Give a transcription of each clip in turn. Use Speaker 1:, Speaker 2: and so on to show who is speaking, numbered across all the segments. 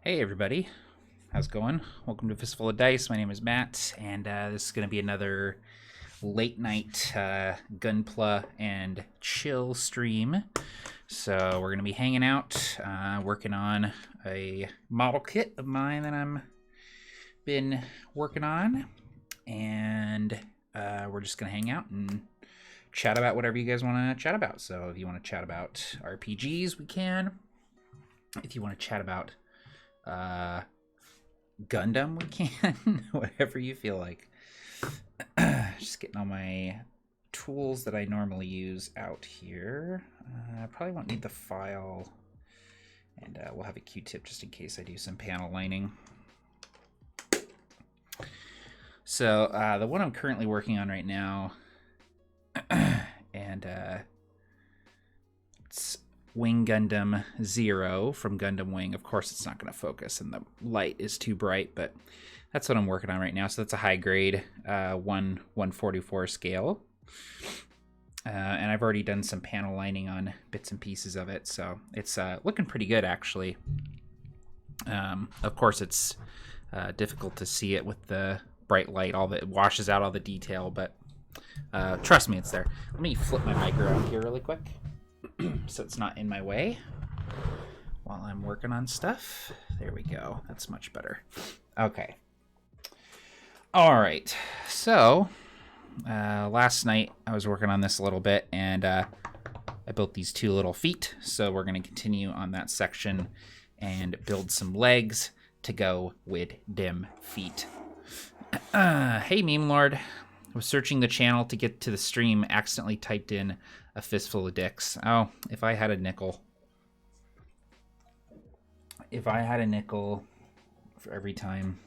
Speaker 1: Hey everybody, how's it going? Welcome to Fistful of Dice. My name is Matt, and this is going to be another late night Gunpla and chill stream. So we're going to be hanging out, working on a model kit of mine that I'm been working on, and we're just going to hang out and chat about whatever you guys want to chat about. So if you want to chat about RPGs, we can. If you want to chat about Gundam, we can. Whatever you feel like. Just getting all my tools that I normally use out here. I probably won't need the file, and we'll have a Q-tip just in case I do some panel lining. So the one I'm currently working on right now, and it's Wing Gundam 0 from Gundam Wing. Of course, it's not going to focus and the light is too bright, but that's what I'm working on right now. So that's a high grade 1/144 scale. And I've already done some panel lining on bits and pieces of it, so it's looking pretty good, actually. Of course, it's difficult to see it with the bright light. It washes out all the detail, but trust me, it's there. Let me flip my mic around here really quick so it's not in my way while I'm working on stuff. There we go. That's much better. Okay. All right. So last night I was working on this a little bit, and I built these two little feet. So we're going to continue on that section and build some legs to go with them feet. Hey, Meme Lord. I was searching the channel to get to the stream, accidentally typed in a fistful of dicks. Oh, if I had a nickel. If I had a nickel for every time,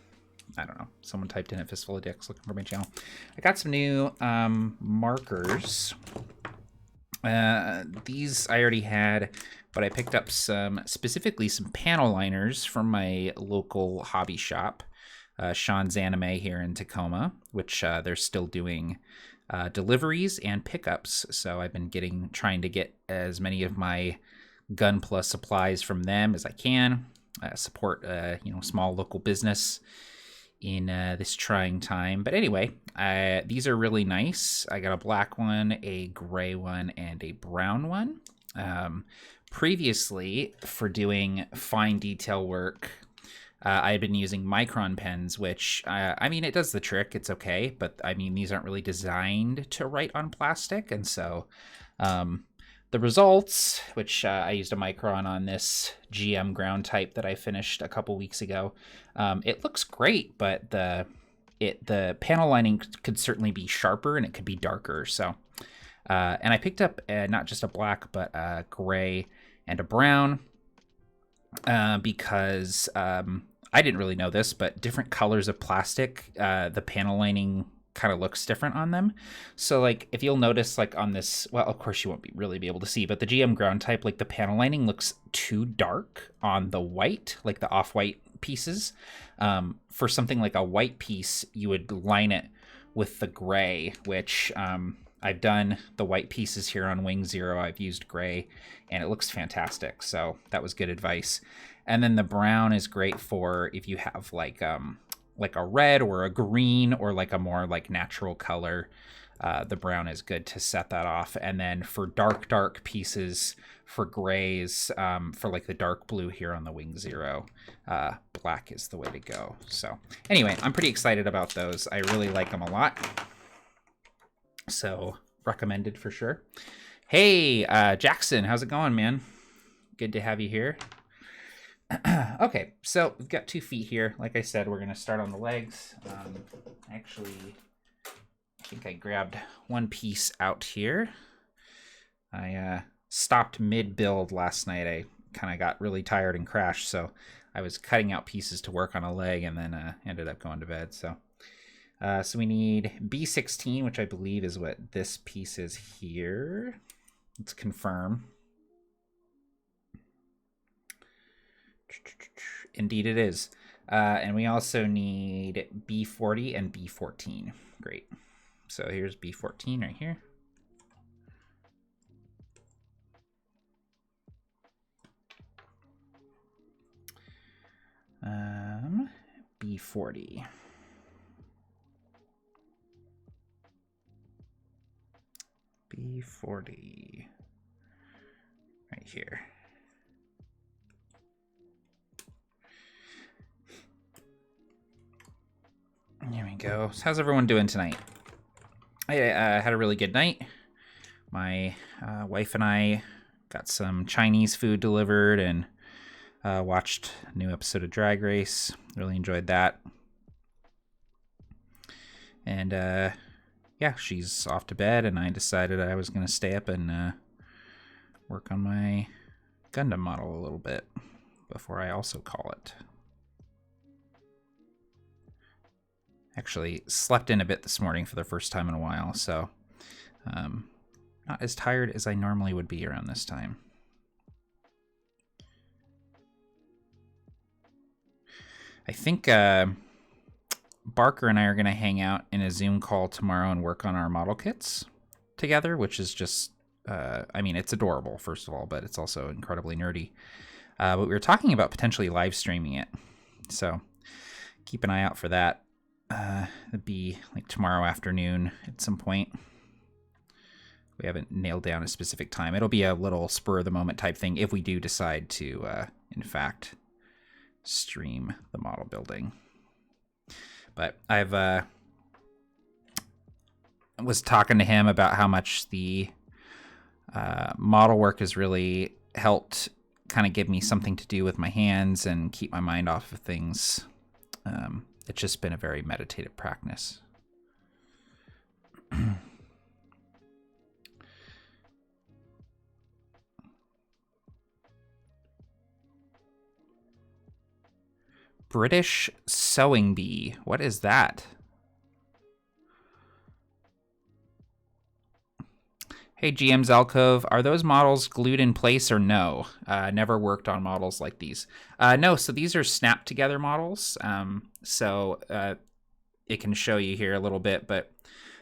Speaker 1: I don't know, someone typed in a fistful of dicks looking for my channel. I got some new markers. These I already had, but I picked up specifically some panel liners from my local hobby shop, Sean's Anime here in Tacoma, which they're still doing deliveries and pickups. So I've been trying to get as many of my Gunpla supplies from them as I can. Support small local business in this trying time. But anyway, these are really nice. I got a black one, a gray one, and a brown one. Previously, for doing fine detail work, I had been using micron pens, which, it does the trick. It's okay. But, these aren't really designed to write on plastic. And so the results, which I used a micron on this GM ground type that I finished a couple weeks ago, it looks great, but the panel lining could certainly be sharper and it could be darker. So, and I picked up not just a black, but a gray and a brown. Because I didn't really know this, but different colors of plastic, the panel lining kind of looks different on them. So, like, if you'll notice, like, on this, well, of course you won't really be able to see, but the GM ground type, like, the panel lining looks too dark on the white, like the off-white pieces. For something like a white piece, you would line it with the gray, which I've done the white pieces here on Wing Zero. I've used gray, and it looks fantastic. So that was good advice. And then the brown is great for if you have like a red or a green or like a more like natural color. The brown is good to set that off. And then for dark pieces, for grays, for like the dark blue here on the Wing Zero, black is the way to go. So anyway, I'm pretty excited about those. I really like them a lot. So recommended for sure. Hey, Jackson, how's it going, man? Good to have you here. Okay, so we've got 2 feet here. Like I said, we're going to start on the legs. Actually, I think I grabbed one piece out here. I stopped mid-build last night. I kind of got really tired and crashed, so I was cutting out pieces to work on a leg and then ended up going to bed. So we need B16, which I believe is what this piece is here. Let's confirm. Indeed it is. And we also need B40 and B14. Great. So here's B14 right here. B40. B40. Right here. There we go. So how's everyone doing tonight? I had a really good night. My wife and I got some Chinese food delivered and watched a new episode of Drag Race. Really enjoyed that. And yeah, she's off to bed, and I decided I was going to stay up and work on my Gundam model a little bit before I also call it. Actually slept in a bit this morning for the first time in a while, so not as tired as I normally would be around this time. I think Barker and I are going to hang out in a Zoom call tomorrow and work on our model kits together, which is just, I mean, it's adorable, first of all, but it's also incredibly nerdy. But we were talking about potentially live streaming it, so keep an eye out for that. It'd be like tomorrow afternoon at some point. We haven't nailed down a specific time. It'll be a little spur of the moment type thing if we do decide to, in fact, stream the model building. But I've was talking to him about how much the model work has really helped kind of give me something to do with my hands and keep my mind off of things. It's just been a very meditative practice. British sewing bee. What is that? Hey, GM's Alcove, are those models glued in place or no? Never worked on models like these. No, so these are snapped together models. So it can show you here a little bit, but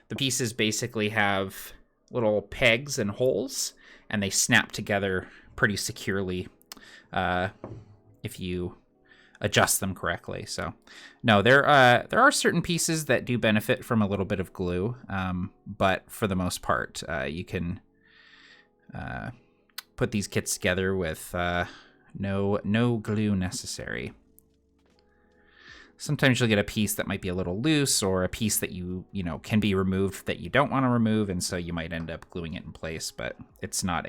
Speaker 1: the pieces basically have little pegs and holes, and they snap together pretty securely if you adjust them correctly. So no, there are certain pieces that do benefit from a little bit of glue, but for the most part, you can put these kits together with no glue necessary. Sometimes you'll get a piece that might be a little loose, or a piece that you know can be removed that you don't want to remove, and so you might end up gluing it in place. But it's not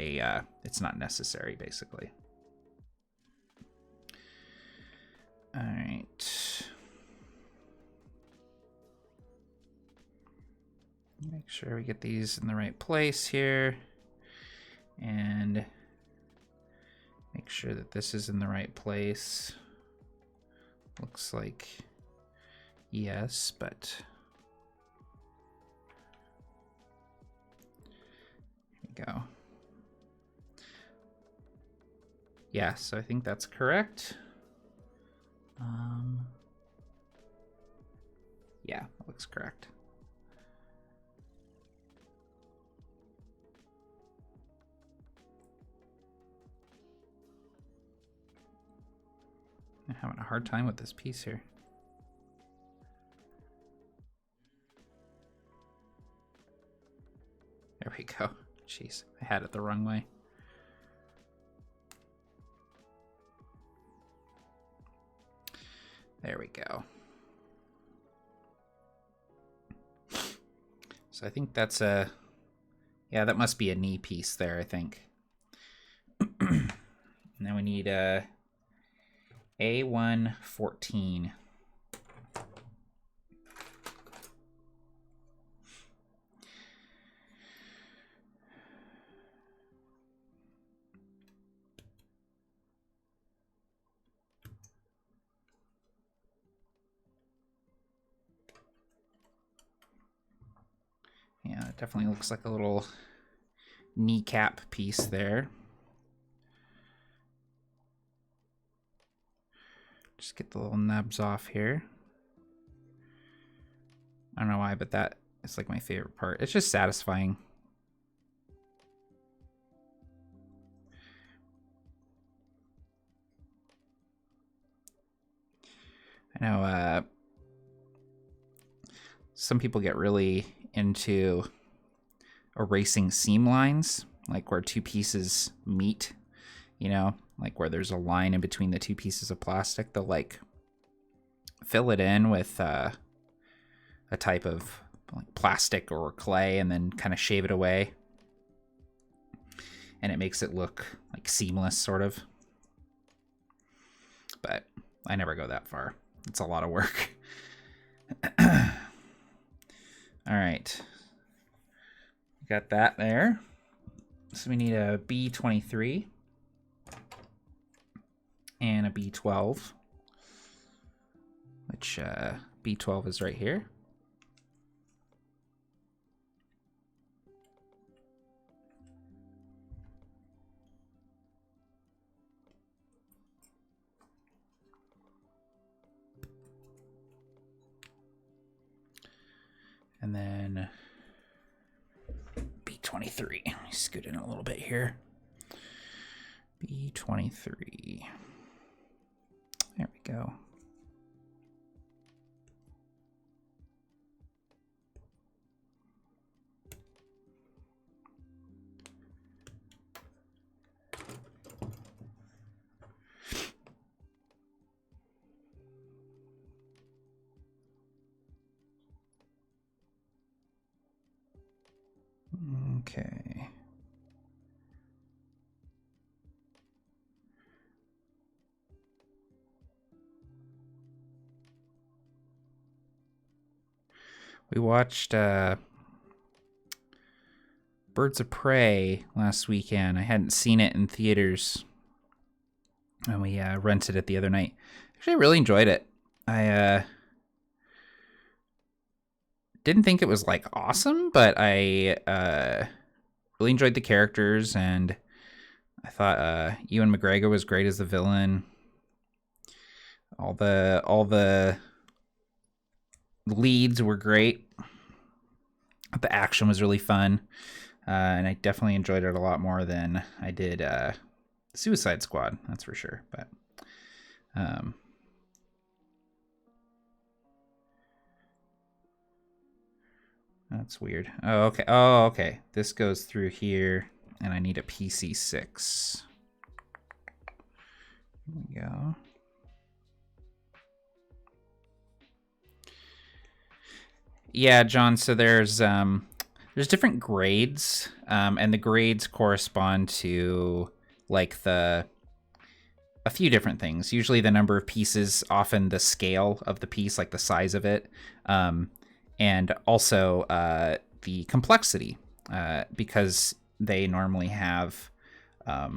Speaker 1: necessary, basically. All right. Make sure we get these in the right place here. And make sure that this is in the right place. Looks like yes, but here we go. Yeah, so I think that's correct. Yeah, that looks correct. I'm having a hard time with this piece here. There we go. Jeez, I had it the wrong way. There we go. So I think that's a, yeah, that must be a knee piece there, I think. Now we need a A114. Yeah, it definitely looks like a little kneecap piece there. Just get the little nubs off here. I don't know why, but that is like my favorite part. It's just satisfying. I know some people get really into erasing seam lines, like where two pieces meet, you know, like where there's a line in between the two pieces of plastic. They'll like fill it in with a type of like plastic or clay and then kind of shave it away. And it makes it look like seamless, sort of. But I never go that far. It's a lot of work. All right. Got that there. So we need a B23 and a B12, which B12 is right here. And then B23. Let me scoot in a little bit here. B23. There we go. Okay. We watched Birds of Prey last weekend. I hadn't seen it in theaters, and we rented it the other night. Actually, I really enjoyed it. I didn't think it was like awesome, but I really enjoyed the characters, and I thought Ewan McGregor was great as the villain. All the leads were great. The action was really fun, and I definitely enjoyed it a lot more than I did Suicide Squad. That's for sure. But that's weird. Oh, okay. Oh, okay. This goes through here, and I need a PC6. Here we go. Yeah, John. So there's different grades, and the grades correspond to like a few different things. Usually the number of pieces, often the scale of the piece, like the size of it, and also the complexity, because they normally have a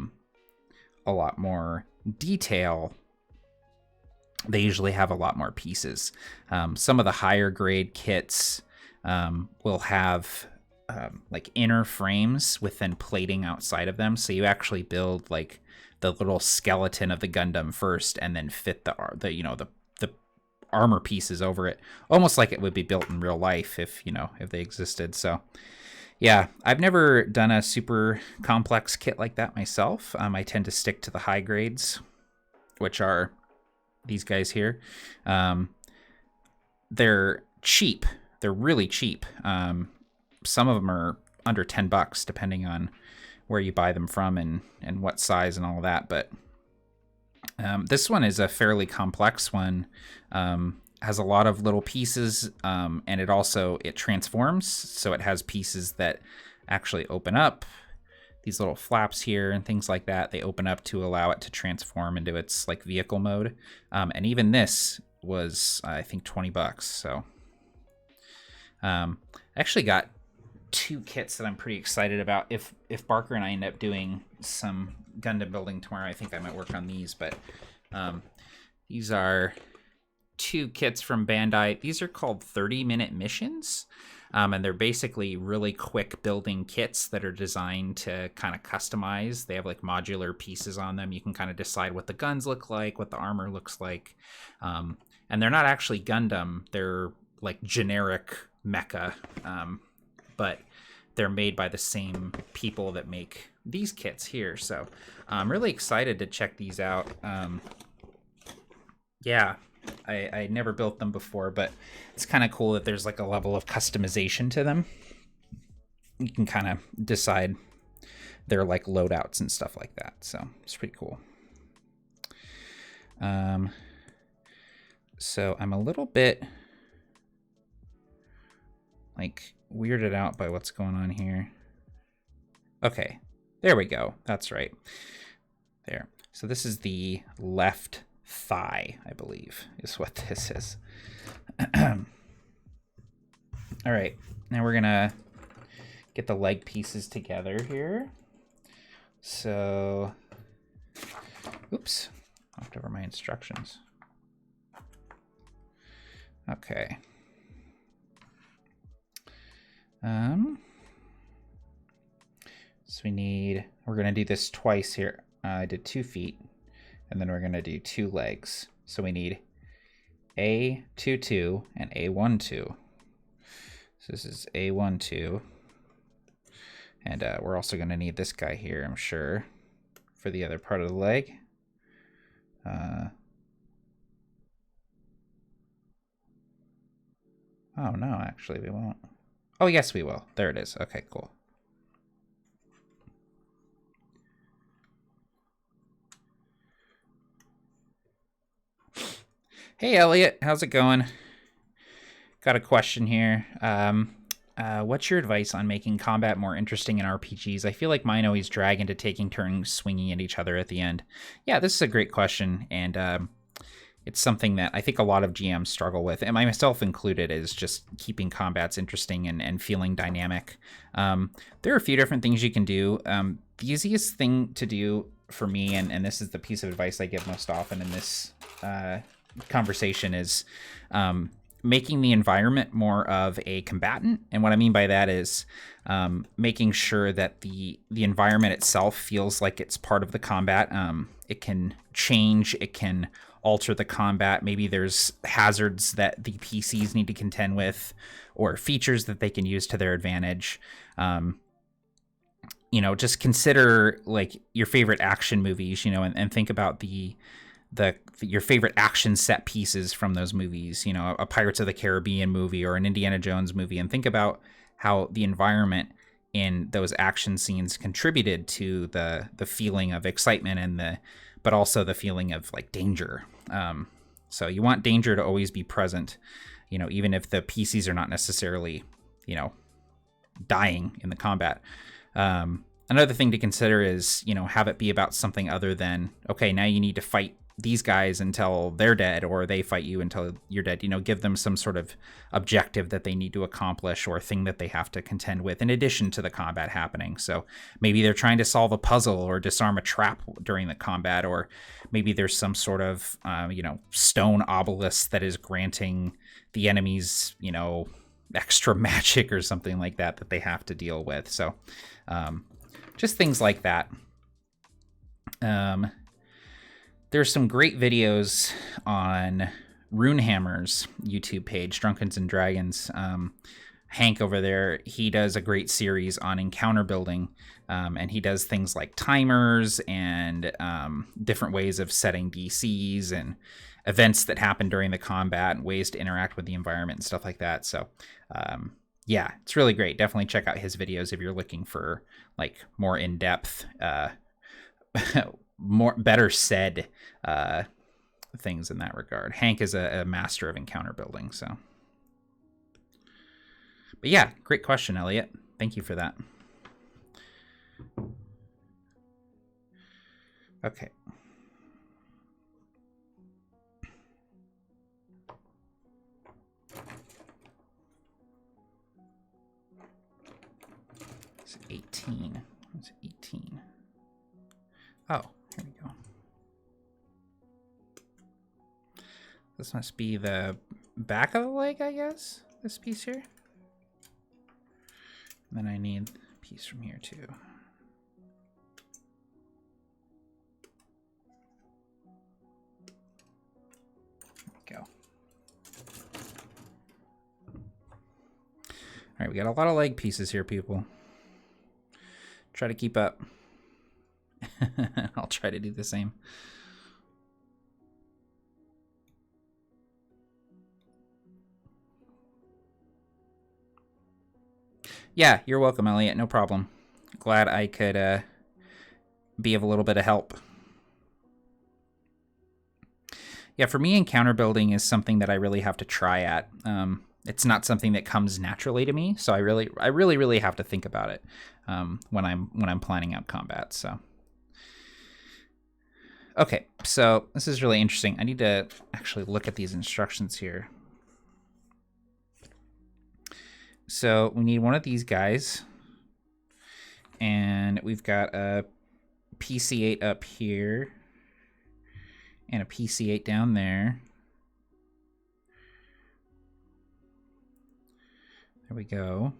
Speaker 1: lot more detail. They usually have a lot more pieces. Some of the higher grade kits will have like inner frames with then plating outside of them. So you actually build like the little skeleton of the Gundam first, and then fit the armor pieces over it, almost like it would be built in real life if they existed. So yeah, I've never done a super complex kit like that myself. I tend to stick to the high grades, which are these guys here. They're cheap. They're really cheap. Some of them are under $10, depending on where you buy them from and what size and all of that. But this one is a fairly complex one. Has a lot of little pieces, and it transforms. So it has pieces that actually open up. These little flaps here and things like that, they open up to allow it to transform into its like vehicle mode. And even this was, I think, $20. So I actually got two kits that I'm pretty excited about. If Barker and I end up doing some Gundam building tomorrow, I think I might work on these. But these are two kits from Bandai. These are called 30-minute missions. And they're basically really quick building kits that are designed to kind of customize. They have like modular pieces on them. You can kind of decide what the guns look like, what the armor looks like. And they're not actually Gundam. They're like generic mecha, but they're made by the same people that make these kits here. So I'm really excited to check these out. Yeah, I never built them before, but it's kind of cool that there's like a level of customization to them. You can kind of decide their like loadouts and stuff like that. So it's pretty cool. So I'm a little bit like weirded out by what's going on here. Okay, there we go. That's right. There. So this is the left thigh, I believe, is what this is. All right, now we're gonna get the leg pieces together here. So, oops, knocked over my instructions. Okay. So we're gonna do this twice here. I did 2 feet, and then we're gonna do 2 legs. So we need A22 and A12. So this is A12. And we're also gonna need this guy here, I'm sure, for the other part of the leg. Oh no, actually we won't. Oh yes, we will. There it is. Okay, cool. Hey Elliot, how's it going? Got a question here. What's your advice on making combat more interesting in RPGs? I feel like mine always drag into taking turns swinging at each other at the end. Yeah, this is a great question, and it's something that I think a lot of GMs struggle with, and myself included, is just keeping combats interesting and feeling dynamic. There are a few different things you can do. The easiest thing to do for me, and this is the piece of advice I give most often in this conversation, is making the environment more of a combatant. And what I mean by that is making sure that the environment itself feels like it's part of the combat. It can change, it can alter the combat. Maybe there's hazards that the PCs need to contend with, or features that they can use to their advantage. Just consider like your favorite action movies, and think about your favorite action set pieces from those movies, a Pirates of the Caribbean movie or an Indiana Jones movie, and think about how the environment in those action scenes contributed to the feeling of excitement but also the feeling of like danger. So you want danger to always be present, even if the PCs are not necessarily, dying in the combat. Another thing to consider is, have it be about something other than, okay, now you need to fight these guys until they're dead, or they fight you until you're dead. Give them some sort of objective that they need to accomplish, or thing that they have to contend with in addition to the combat happening. So maybe they're trying to solve a puzzle or disarm a trap during the combat, or maybe there's some sort of stone obelisk that is granting the enemies extra magic or something like that they have to deal with. So just things like that. There's some great videos on Runehammer's YouTube page, Drunkens and Dragons. Hank over there, he does a great series on encounter building, and he does things like timers and different ways of setting DCs and events that happen during the combat and ways to interact with the environment and stuff like that. So yeah, it's really great. Definitely check out his videos if you're looking for like more in-depth better said things in that regard. Hank is a master of encounter building. So, but yeah, great question, Elliot. Thank you for that. Okay. It's 18. It's 18. Oh. Here we go. This must be the back of the leg, I guess. This piece here. And then I need a piece from here too. There we go. All right, we got a lot of leg pieces here, people. Try to keep up. I'll try to do the same. Yeah, you're welcome, Elliot. No problem. Glad I could be of a little bit of help. Yeah, for me, encounter building is something that I really have to try at. It's not something that comes naturally to me, so I really have to think about it when I'm planning out combat. So, okay, so this is really interesting. I need to actually look at these instructions here. So we need one of these guys, and we've got a PC8 up here, and a PC8 down there. There we go.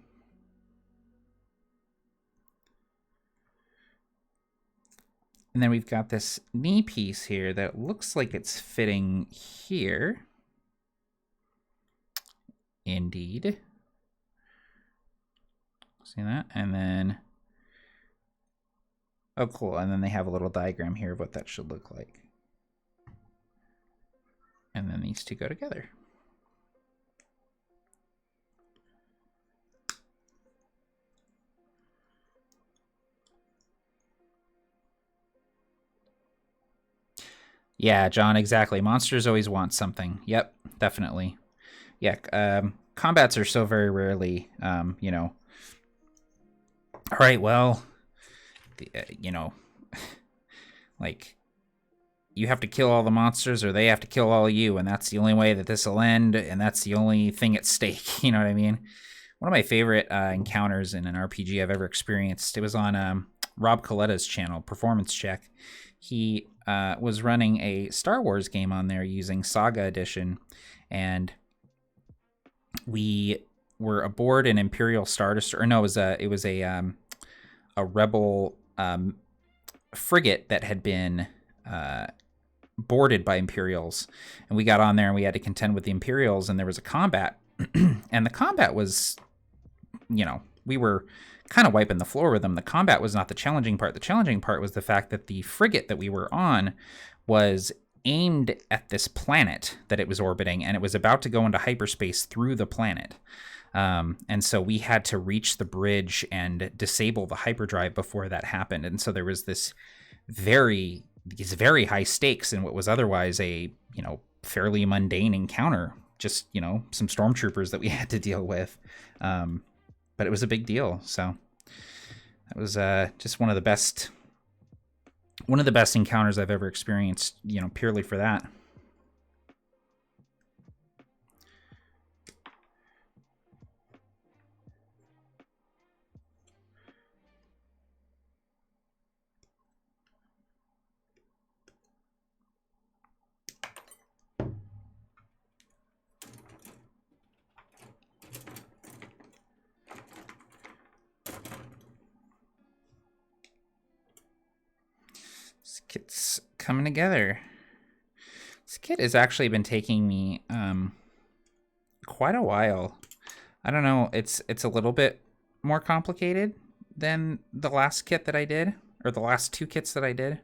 Speaker 1: And then we've got this knee piece here that looks like it's fitting here. Indeed. See that? And then, oh cool, and then they have a little diagram here of what that should look like. And then these two go together. Yeah, John, exactly. Monsters always want something. Yep, definitely. Yeah, combats are so very rarely, you know. All right, well, you know, like, you have to kill all the monsters or they have to kill all of you, and that's the only way that this will end, and that's the only thing at stake. You know what I mean? One of my favorite encounters in an RPG I've ever experienced, it was on Rob Coletta's channel, Performance Check. He was running a Star Wars game on there using Saga Edition, and we were aboard an Imperial Star Destroyer. No, it was a Rebel frigate that had been boarded by Imperials, and we got on there and we had to contend with the Imperials, and there was a combat, and the combat was, you know, we were kind of wiping the floor with them. The combat was not the challenging part. The challenging part was the fact that the frigate that we were on was aimed at this planet that it was orbiting, and it was about to go into hyperspace through the planet. And so we had to reach the bridge and disable the hyperdrive before that happened. And so there was these very high stakes in what was otherwise a, you know, fairly mundane encounter. Just, you know, some stormtroopers that we had to deal with. But it was a big deal. So that was just one of the best encounters I've ever experienced, you know, purely for that. This kit's coming together. This kit has actually been taking me quite a while. I don't know, it's a little bit more complicated than the last kit that I did, or the last two kits that I did,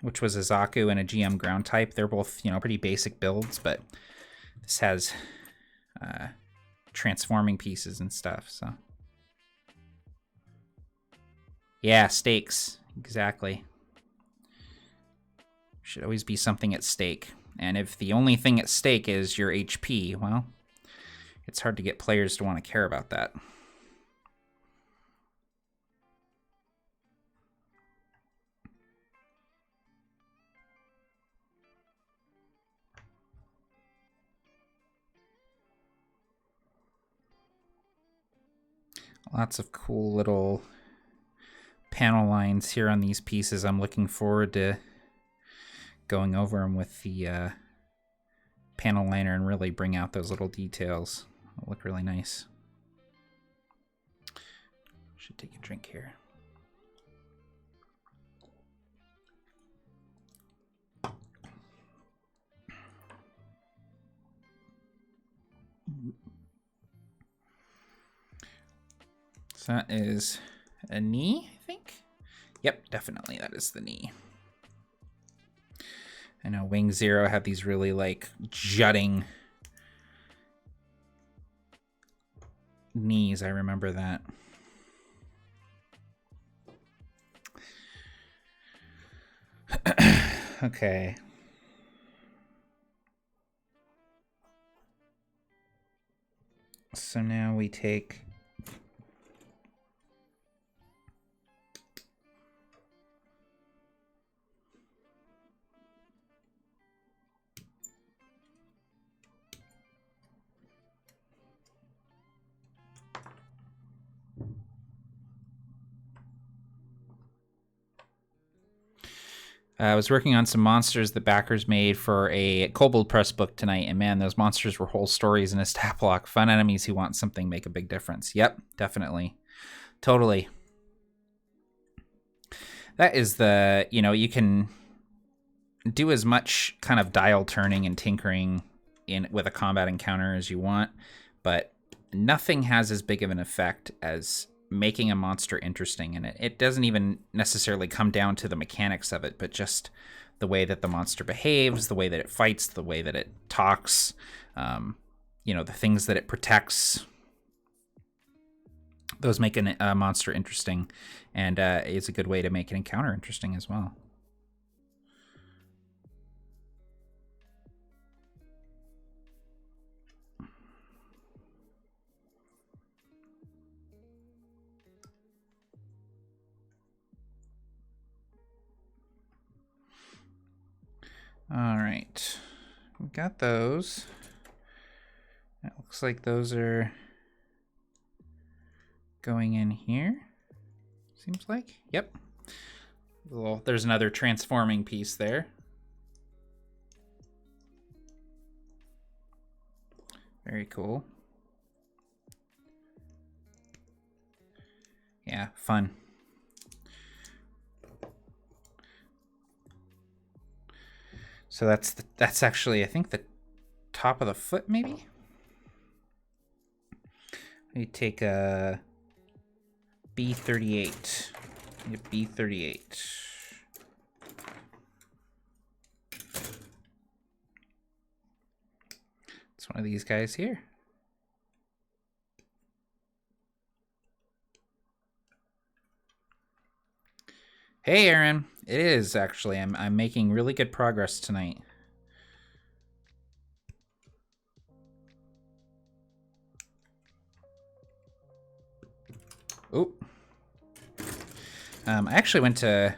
Speaker 1: which was a Zaku and a GM ground type. They're both, you know, pretty basic builds, but this has transforming pieces and stuff, so. Yeah, stakes, exactly. Should always be something at stake. And if the only thing at stake is your HP, well, it's hard to get players to want to care about that. Lots of cool little panel lines here on these pieces. I'm looking forward to going over them with the panel liner and really bring out those little details. It'll look really nice. Should take a drink here. So that is a knee, I think. Yep, definitely that is the knee. I know Wing Zero had these really like jutting knees. I remember that. Okay. So now we take... I was working on some monsters the backers made for a Kobold Press book tonight, and man, those monsters were whole stories in a stat block. Fun enemies who want something make a big difference. Yep, definitely. Totally. That is the, you can do as much kind of dial turning and tinkering with a combat encounter as you want, but nothing has as big of an effect as making a monster interesting, and it doesn't even necessarily come down to the mechanics of it, but just the way that the monster behaves, the way that it fights, the way that it talks, the things that it protects. Those make a monster interesting, and it's a good way to make an encounter interesting as well. All right, we got those. It looks like those are going in here. Seems like, yep. There's another transforming piece there. Very cool. Yeah, fun. So that's actually, I think, the top of the foot, maybe? We take a B38. B38. It's one of these guys here. Hey, Aaron. It is, actually. I'm making really good progress tonight. Oh. I actually went to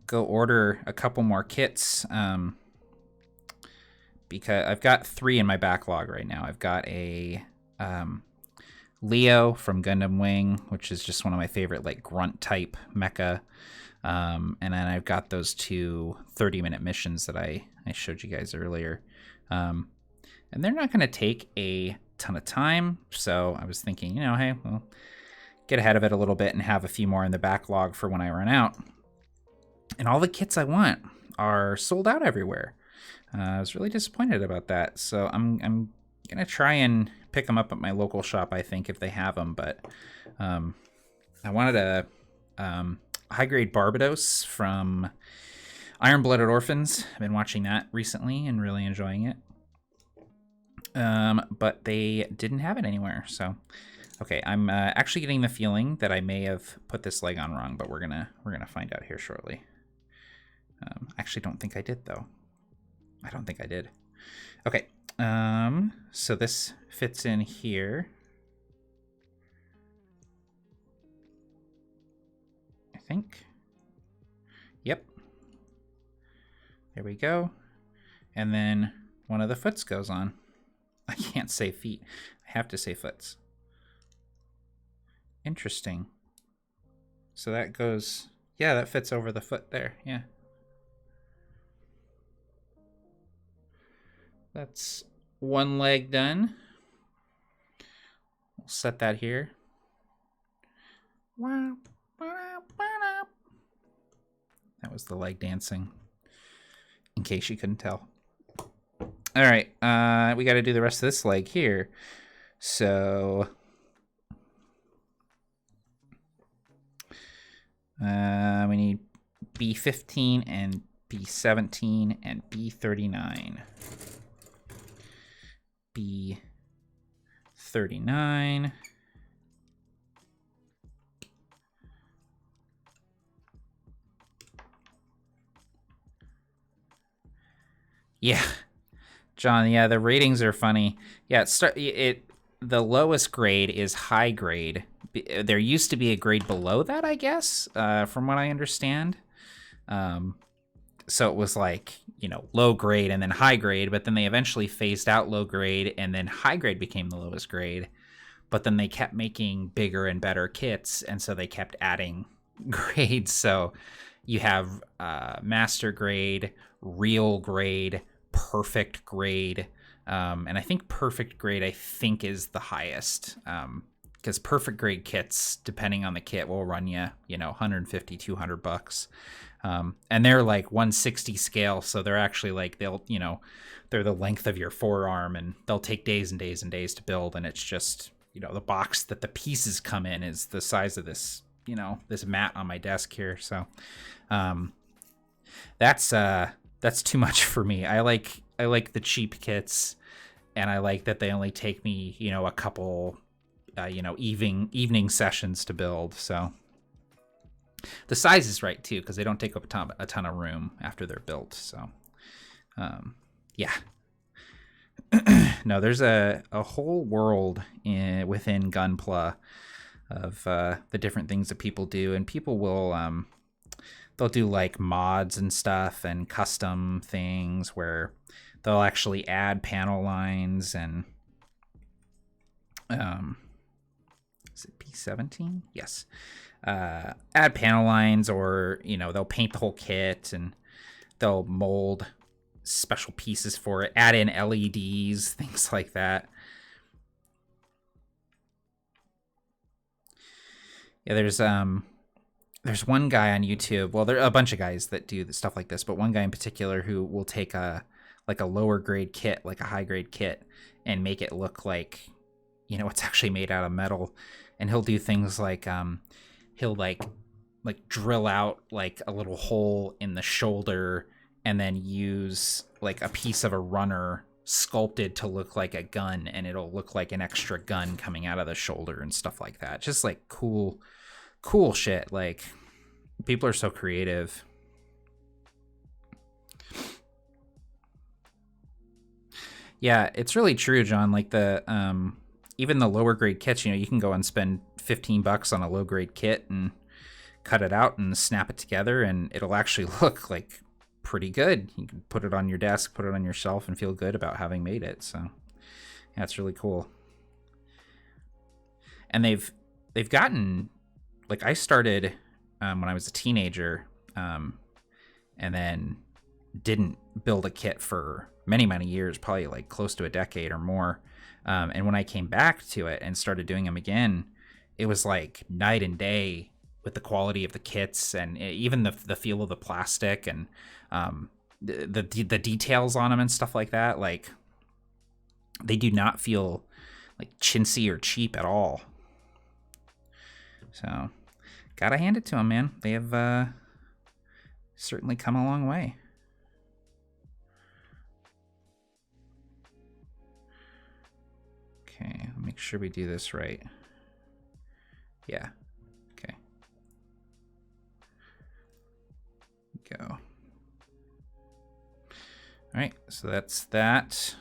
Speaker 1: go order a couple more kits because I've got 3 in my backlog right now. I've got a Leo from Gundam Wing, which is just one of my favorite like grunt type mecha. And then I've got those 2 30-minute missions that I showed you guys earlier. And they're not going to take a ton of time. So I was thinking, hey, well, get ahead of it a little bit and have a few more in the backlog for when I run out. And all the kits I want are sold out everywhere. I was really disappointed about that. So I'm going to try and pick them up at my local shop, I think, if they have them. But I wanted a high-grade Barbados from Iron-Blooded Orphans. I've been watching that recently and really enjoying it. But they didn't have it anywhere, so... Okay, I'm actually getting the feeling that I may have put this leg on wrong, but we're gonna find out here shortly. I actually don't think I did, though. I don't think I did. Okay, so this fits in here. I think. Yep. There we go. And then one of the foots goes on. I can't say feet. I have to say foots. Interesting. So that goes, yeah, that fits over the foot there, yeah. That's one leg done. We'll set that here. That was the leg dancing, in case you couldn't tell. All right, we got to do the rest of this leg here. So... we need B15 and B17 and B39. B39 Yeah, John. Yeah, the ratings are funny. Yeah, the lowest grade is high grade. There used to be a grade below that, I guess, from what I understand. Um, so it was like, low grade and then high grade, but then they eventually phased out low grade, and then high grade became the lowest grade. But then they kept making bigger and better kits, and so they kept adding grades. So you have master grade, real grade, perfect grade, and I think perfect grade is the highest, because perfect grade kits, depending on the kit, will run you 150, $200. And they're like 160 scale, so they're actually like they're the length of your forearm, and they'll take days and days and days to build. And it's just the box that the pieces come in is the size of this this mat on my desk here. So that's too much for me. I like the cheap kits, and I like that they only take me a couple evening sessions to build. So the size is right too, because they don't take up a ton of room after they're built. So yeah. No, there's a whole world within Gunpla of the different things that people do, and people will they'll do like mods and stuff and custom things where they'll actually add panel lines and is it P17? Yes. Add panel lines, or they'll paint the whole kit, and they'll mold special pieces for it, add in LEDs, things like that. Yeah, there's one guy on YouTube. Well, there are a bunch of guys that do stuff like this, but one guy in particular who will take a lower grade kit, like a high grade kit, and make it look like it's actually made out of metal. And he'll do things like he'll like drill out like a little hole in the shoulder, and then use like a piece of a runner sculpted to look like a gun, and it'll look like an extra gun coming out of the shoulder and stuff like that. Just like cool shit. Like, people are so creative. Yeah, it's really true, John. Like the even the lower grade kits, you can go and spend $15 on a low grade kit and cut it out and snap it together, and it'll actually look like pretty good. You can put it on your desk, put it on your shelf, and feel good about having made it. So yeah, it's really cool. And they've gotten, like, I started when I was a teenager, and then didn't build a kit for many years, probably like close to a decade or more. And when I came back to it and started doing them again, it was like night and day with the quality of the kits, and even the feel of the plastic, and the details on them and stuff like that. Like, they do not feel like chintzy or cheap at all. So gotta hand it to them, man. They have certainly come a long way. Okay, make sure we do this right. Yeah. Okay. Go. All right, so that's that.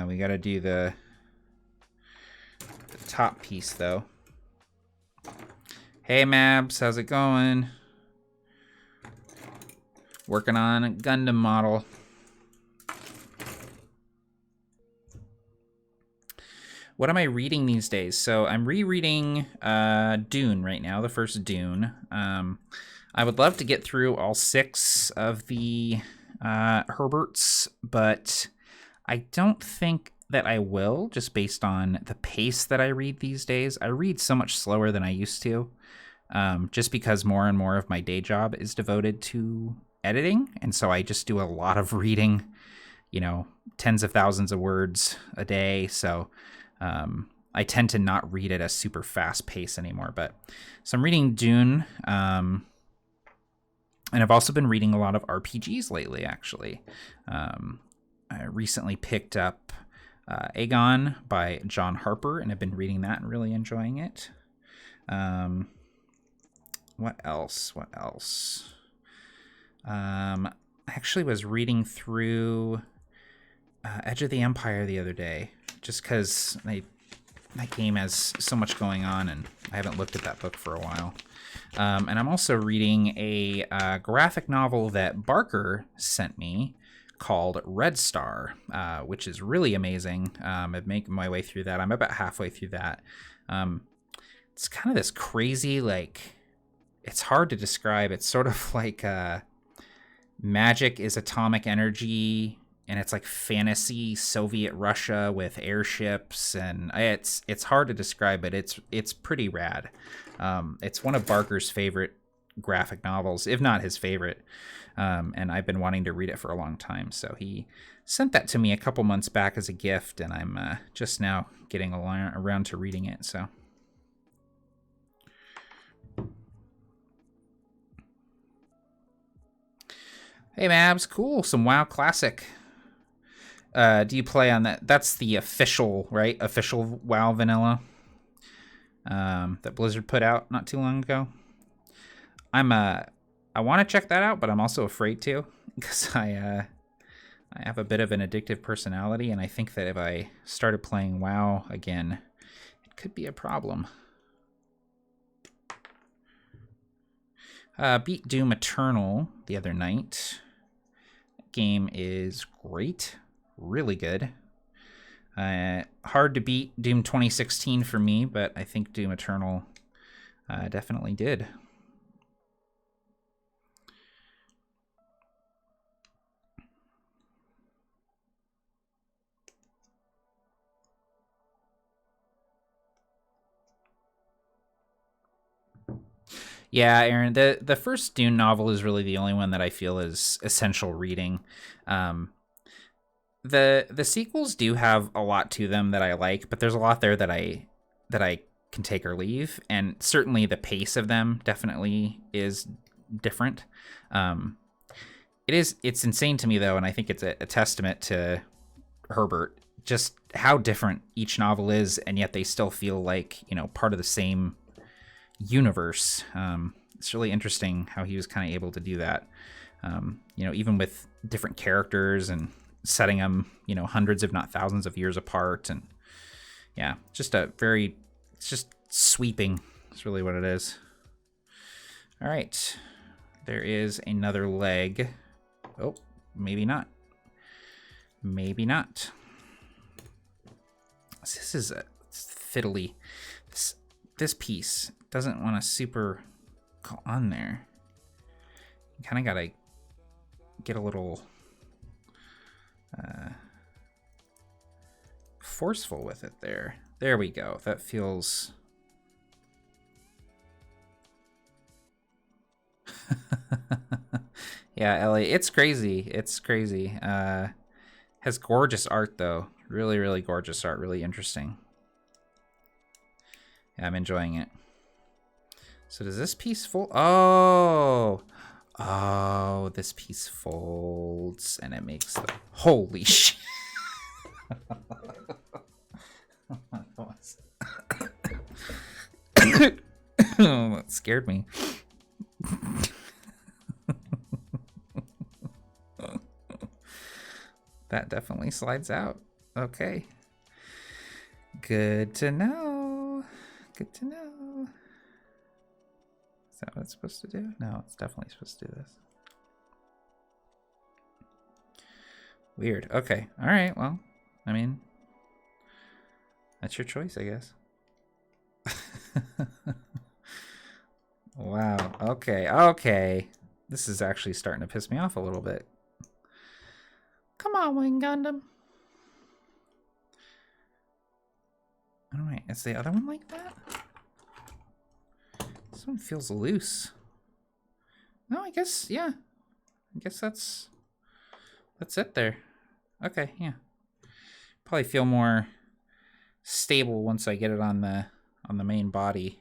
Speaker 1: We got to do the top piece, though. Hey, Mabs, how's it going? Working on a Gundam model. What am I reading these days? So I'm rereading Dune right now, the first Dune. I would love to get through all 6 of the Herberts, but I don't think that I will, just based on the pace that I read these days. I read so much slower than I used to, just because more and more of my day job is devoted to editing, and so I just do a lot of reading, tens of thousands of words a day, so I tend to not read at a super fast pace anymore. But so I'm reading Dune, and I've also been reading a lot of RPGs lately, actually. I recently picked up Aegon by John Harper, and I've been reading that and really enjoying it. What else? I actually was reading through Edge of the Empire the other day, just because that game has so much going on, and I haven't looked at that book for a while. And I'm also reading a graphic novel that Barker sent me called Red Star, which is really amazing. I'm making my way through that. I'm about halfway through that. It's kind of this crazy, like, it's hard to describe. It's sort of like magic is atomic energy, and it's like fantasy Soviet Russia with airships, and it's hard to describe, but it's pretty rad. It's one of Barker's favorite graphic novels, if not his favorite, and I've been wanting to read it for a long time. So he sent that to me a couple months back as a gift, and I'm just now getting around to reading it. So. Hey, Mabs, cool. Some WoW Classic. Do you play on that? That's the official, right? Official WoW vanilla that Blizzard put out not too long ago. I want to check that out, but I'm also afraid to, because I have a bit of an addictive personality, and I think that if I started playing WoW again, it could be a problem. Beat Doom Eternal the other night. Game is great, really good. Hard to beat Doom 2016 for me, but I think Doom Eternal definitely did. Yeah, Aaron, the first Dune novel is really the only one that I feel is essential reading. The sequels do have a lot to them that I like, but there's a lot there that I can take or leave, and certainly the pace of them definitely is different. It's insane to me though, and I think it's a testament to Herbert just how different each novel is, and yet they still feel like, you know, part of the same universe. It's really interesting how he was kind of able to do that. You know, even with different characters and setting them, you know, hundreds if not thousands of years apart, and yeah, it's just sweeping. It's really what it is. All right, there is another leg. Oh, maybe not. Maybe not. This is a fiddly. This piece doesn't want to super go on there. You kind of gotta get a little forceful with it there. There we go. That feels... Yeah, Ellie, it's crazy. It's crazy. Has gorgeous art though. Really, really gorgeous art. Really interesting. Yeah, I'm enjoying it. So does this piece fold? Oh, this piece folds and it makes the... Holy shit. Oh, that scared me. That definitely slides out. Okay. Good to know. Good to know. Is that what it's supposed to do? No, it's definitely supposed to do this. Weird. Okay. All right. Well, I mean, that's your choice, I guess. Wow. Okay. Okay. This is actually starting to piss me off a little bit. Come on, Wing Gundam. All right. Is the other one like that? This one feels loose. No, I guess, yeah. I guess that's it there. Okay, yeah. Probably feel more stable once I get it on the main body.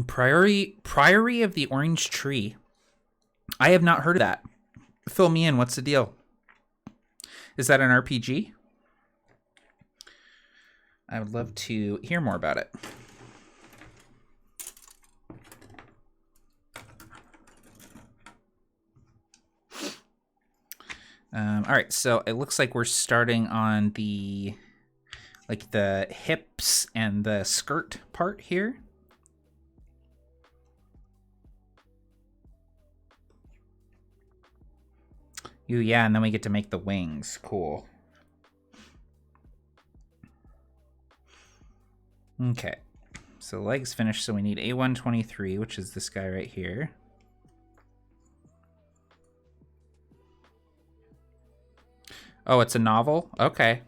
Speaker 1: Priory of the Orange Tree. I have not heard of that. Fill me in. What's the deal? Is that an RPG? I would love to hear more about it. All right, so it looks like we're starting on the hips and the skirt part here. Ooh, yeah, and then we get to make the wings. Cool. Okay, so legs finished, so we need A123, which is this guy right here. Oh, it's a novel? Okay.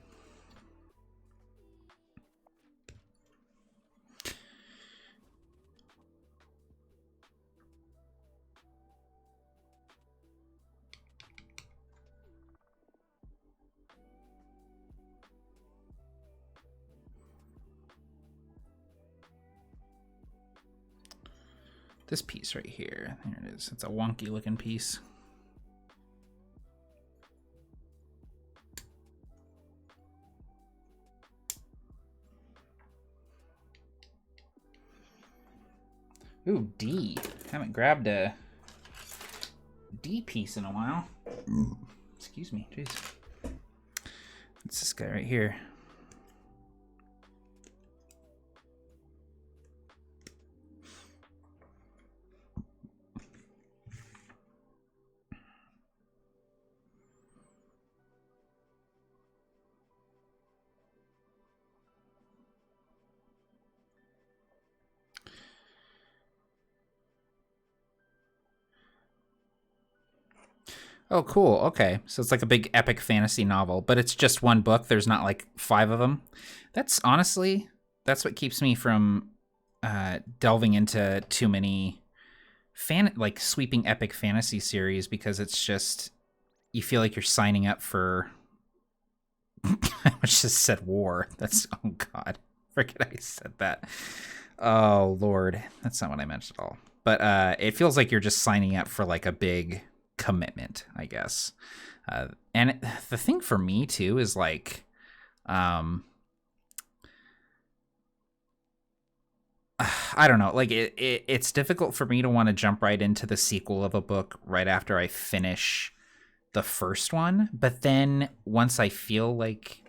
Speaker 1: This piece right here. There it is. It's a wonky looking piece. Ooh, D. Haven't grabbed a D piece in a while. Excuse me. Jeez. It's this guy right here. Oh, cool. Okay. So it's like a big epic fantasy novel, but it's just one book. There's not like 5 of them. That's honestly, that's what keeps me from delving into too many like sweeping epic fantasy series, because it's just, you feel like you're signing up for I just said war. That's, oh God. Forget I said that. Oh Lord. That's not what I meant at all. But it feels like you're just signing up for like a big commitment, I guess. And the thing for me too is like, I don't know, like it's difficult for me to want to jump right into the sequel of a book right after I finish the first one. But then once I feel like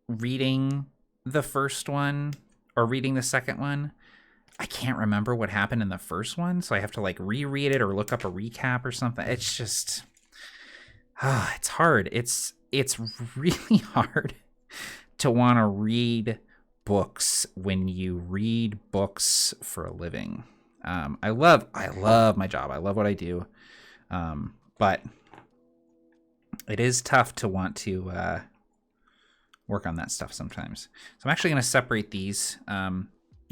Speaker 1: reading the first one or reading the second one, I can't remember what happened in the first one, so I have to like reread it or look up a recap or something. It's just, it's hard. It's really hard to want to read books when you read books for a living. I love my job. I love what I do, but it is tough to want to work on that stuff sometimes. So I'm actually going to separate these.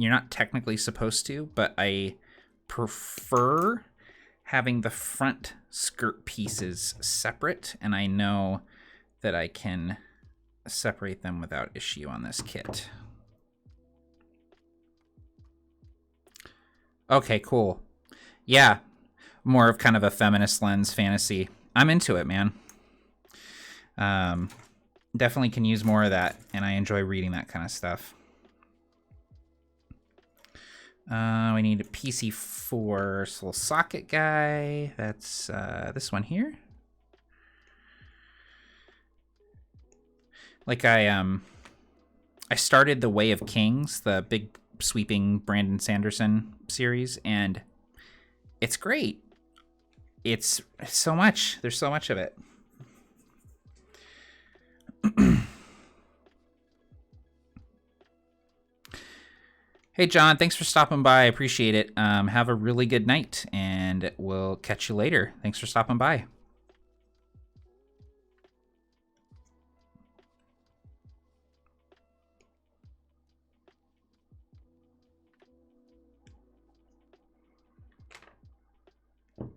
Speaker 1: You're not technically supposed to, but I prefer having the front skirt pieces separate, and I know that I can separate them without issue on this kit. Okay, cool. Yeah, more of kind of a feminist lens fantasy. I'm into it, man. Definitely can use more of that, and I enjoy reading that kind of stuff. We need a PC4 little socket guy. That's this one here. Like I started The Way of Kings, the big sweeping Brandon Sanderson series, and it's great. It's so much. There's so much of it. Hey, John, thanks for stopping by. I appreciate it. Have a really good night, and we'll catch you later. Thanks for stopping by. So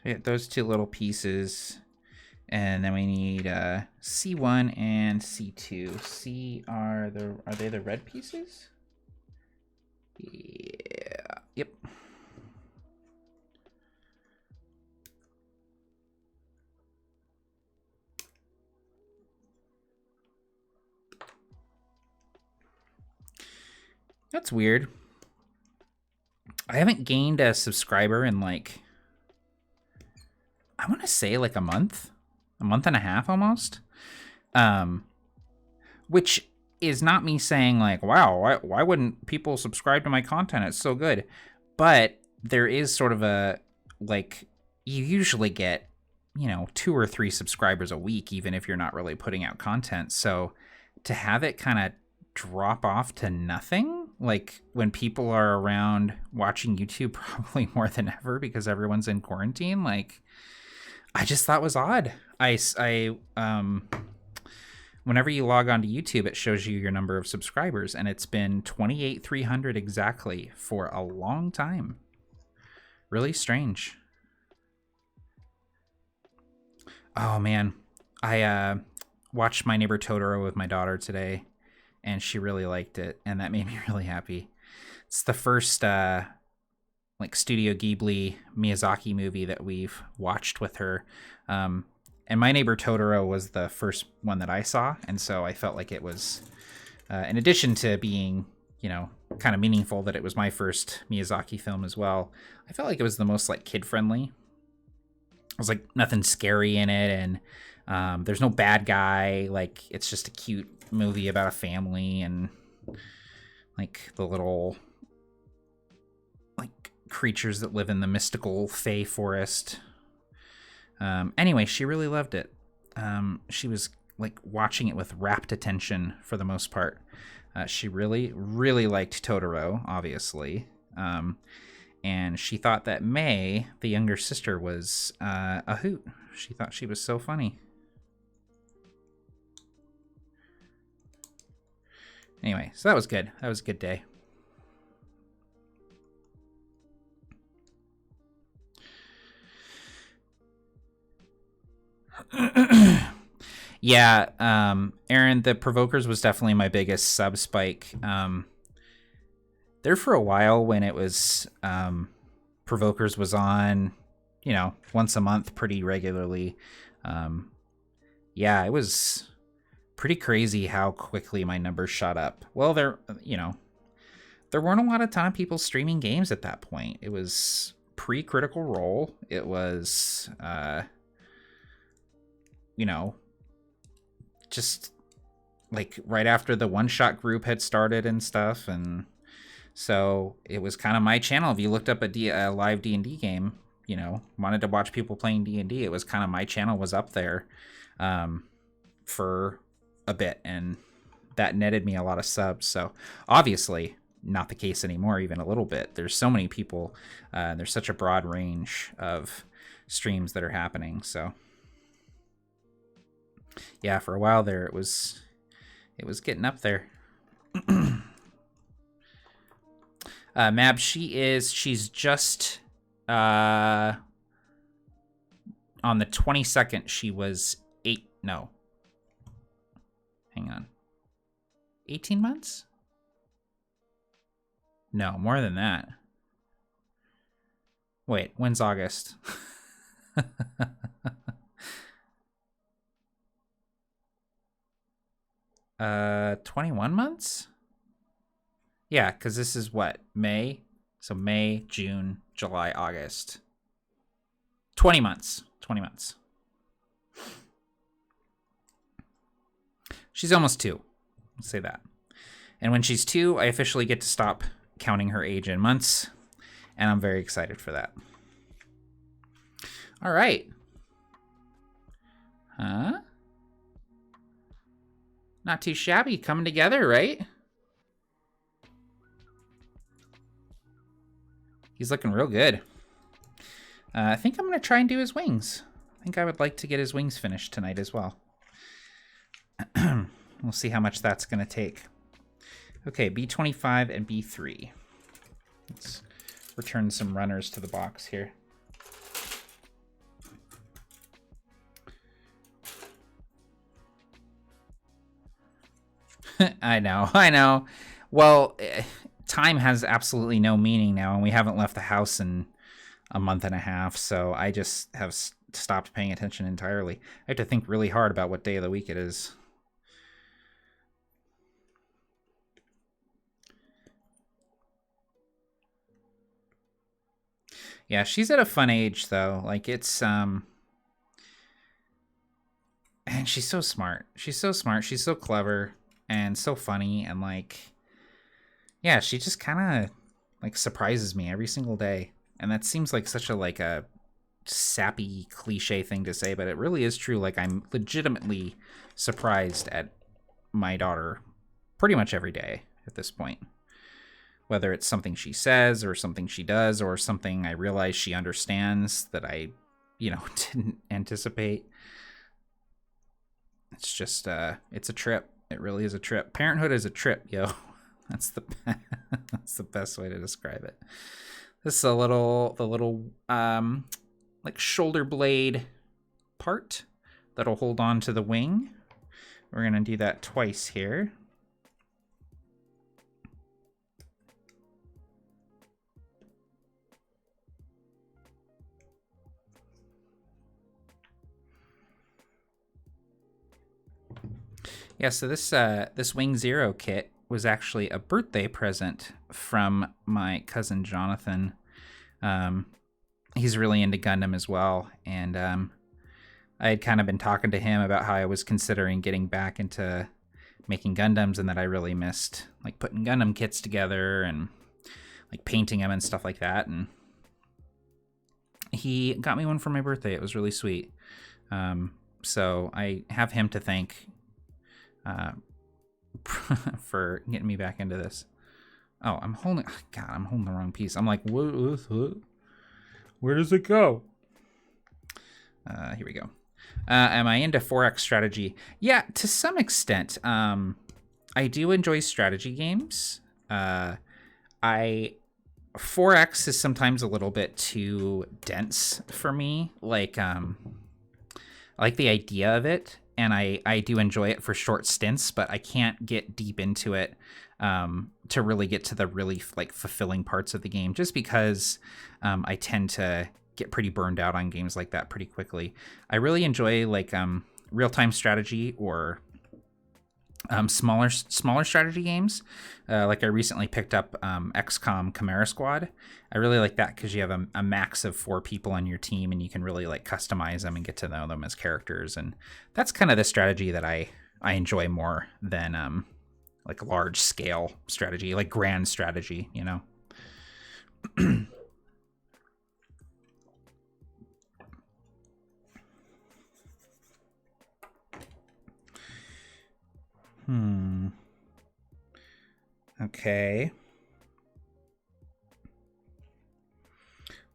Speaker 1: we get those 2 little pieces. And then we need C1 and C2. C are they the red pieces? Yeah. Yep. That's weird. I haven't gained a subscriber in like, I want to say like a month and a half almost. Which is not me saying like, wow, why wouldn't people subscribe to my content? It's so good. But there is sort of a, like, you usually get, 2 or 3 subscribers a week, even if you're not really putting out content. So to have it kind of drop off to nothing, like when people are around watching YouTube probably more than ever because everyone's in quarantine, like, I just thought was odd. Whenever you log onto YouTube, it shows you your number of subscribers, and it's been 28,300 exactly for a long time. Really strange. Oh man, I watched My Neighbor Totoro with my daughter today, and she really liked it, and that made me really happy. It's the first like Studio Ghibli Miyazaki movie that we've watched with her. And My Neighbor Totoro was the first one that I saw, and so I felt like it was, in addition to being, kind of meaningful that it was my first Miyazaki film as well, I felt like it was the most like kid-friendly. It was like nothing scary in it, and there's no bad guy. Like, it's just a cute movie about a family and like the little like creatures that live in the mystical Fey forest. Anyway, she really loved it. She was like watching it with rapt attention for the most part. She really, really liked Totoro, obviously. And she thought that May, the younger sister, was a hoot. She thought she was so funny. Anyway, so that was good. That was a good day. Yeah, Aaron, the Provokers was definitely my biggest sub spike. There for a while when it was Provokers was on, once a month pretty regularly. Yeah, it was pretty crazy how quickly my numbers shot up. Well, there weren't a lot of time people streaming games at that point. It was pre-Critical Role. It was just like right after the One Shot group had started and stuff, and so it was kind of my channel. If you looked up a live D&D game, wanted to watch people playing D&D, it was kind of my channel was up there for a bit, and that netted me a lot of subs. So obviously not the case anymore, even a little bit. There's so many people, there's such a broad range of streams that are happening. So yeah, for a while there, it was getting up there. Mab, she's just on the 22nd. She was 18 months? No, more than that. Wait, when's August? 21 months? Yeah, because this is what? May? So May, June, July, August. 20 months. 20 months. She's almost 2. Let's say that. And when she's 2, I officially get to stop counting her age in months. And I'm very excited for that. All right. Huh? Not too shabby. Coming together, right? He's looking real good. I think I'm going to try and do his wings. I think I would like to get his wings finished tonight as well. We'll see how much that's going to take. Okay, B25 and B3. Let's return some runners to the box here. I know. Well, time has absolutely no meaning now, and we haven't left the house in a month and a half, so I just have stopped paying attention entirely. I have to think really hard about what day of the week it is. Yeah, she's at a fun age though. Like it's and she's so smart. She's so smart. She's so clever and so funny and like yeah, she just kind of like surprises me every single day. And that seems like such a like a sappy cliche thing to say, but it really is true. Like I'm legitimately surprised at my daughter pretty much every day at this point. Whether it's something she says or something she does or something I realize she understands that I, didn't anticipate. It's just it's a trip. It really is a trip. Parenthood is a trip, yo. That's the that's the best way to describe it. This is the little like shoulder blade part that'll hold on to the wing. We're gonna do that twice here. Yeah, so this Wing Zero kit was actually a birthday present from my cousin Jonathan. He's really into Gundam as well, and I had kind of been talking to him about how I was considering getting back into making Gundams, and that I really missed like putting Gundam kits together and like painting them and stuff like that. And he got me one for my birthday. It was really sweet. So I have him to thank for getting me back into this. Oh, I'm holding the wrong piece. I'm like, what? Where does it go? Here we go. Am I into 4X strategy? Yeah, to some extent. I do enjoy strategy games. 4X is sometimes a little bit too dense for me. Like, I like the idea of it, and I do enjoy it for short stints, but I can't get deep into it to really get to the really like fulfilling parts of the game, just because I tend to get pretty burned out on games like that pretty quickly. I really enjoy like real-time strategy or smaller strategy games. Like I recently picked up XCOM Chimera Squad. I really like that because you have a max of 4 people on your team, and you can really like customize them and get to know them as characters. And that's kind of the strategy that I enjoy more than like large scale strategy, like grand strategy, Okay.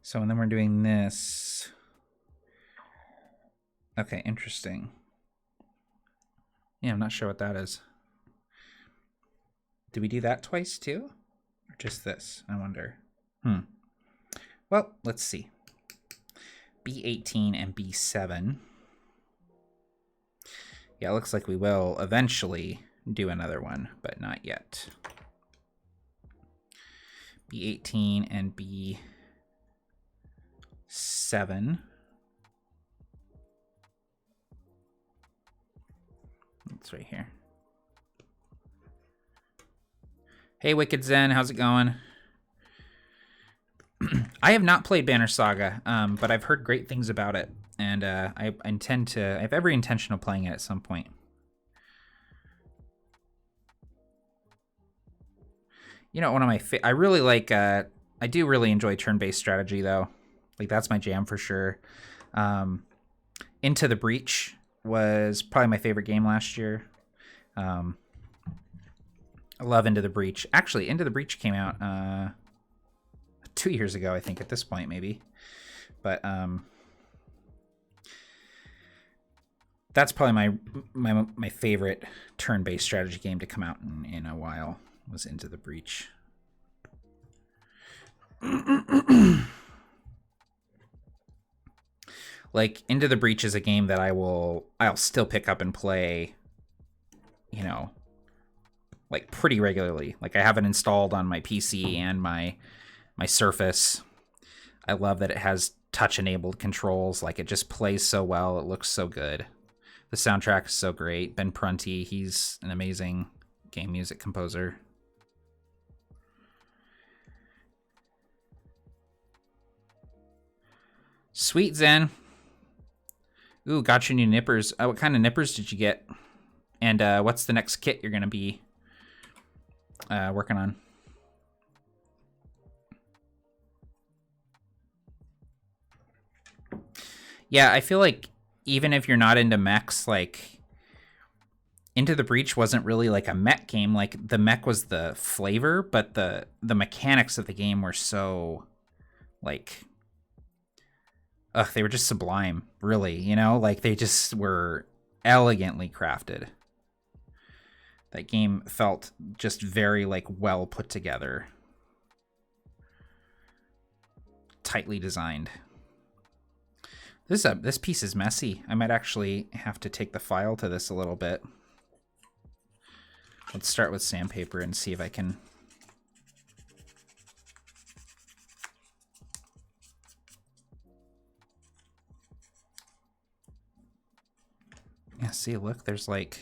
Speaker 1: So, and then we're doing this. Okay, interesting. Yeah, I'm not sure what that is. Did we do that twice too? Or just this? I wonder. Well, let's see. B18 and B7. Yeah, it looks like we will eventually do another one, but not yet. B18 and B7. It's right here. Hey, Wicked Zen, how's it going? I have not played Banner Saga, but I've heard great things about it, and I have every intention of playing it at some point. One of my I really like. I do really enjoy turn-based strategy, though. Like that's my jam for sure. Into the Breach was probably my favorite game last year. I love Into the Breach. Actually, Into the Breach came out 2 years ago, I think, at this point, maybe. But that's probably my favorite turn-based strategy game to come out in a while, was Into the Breach. Like, Into the Breach is a game that I'll still pick up and play, like pretty regularly. Like I have it installed on my PC and my Surface. I love that it has touch-enabled controls. Like it just plays so well. It looks so good. The soundtrack is so great. Ben Prunty, he's an amazing game music composer. Sweet, Zen. Ooh, got your new nippers. What kind of nippers did you get? And what's the next kit you're going to be working on? Yeah, I feel like even if you're not into mechs, like Into the Breach wasn't really like a mech game. Like the mech was the flavor, but the mechanics of the game were so like they were just sublime, really, you know? Like they just were elegantly crafted. That game felt just very like well put together. Tightly designed. This piece is messy. I might actually have to take the file to this a little bit. Let's start with sandpaper and see if I can... Yeah, see, look, there's like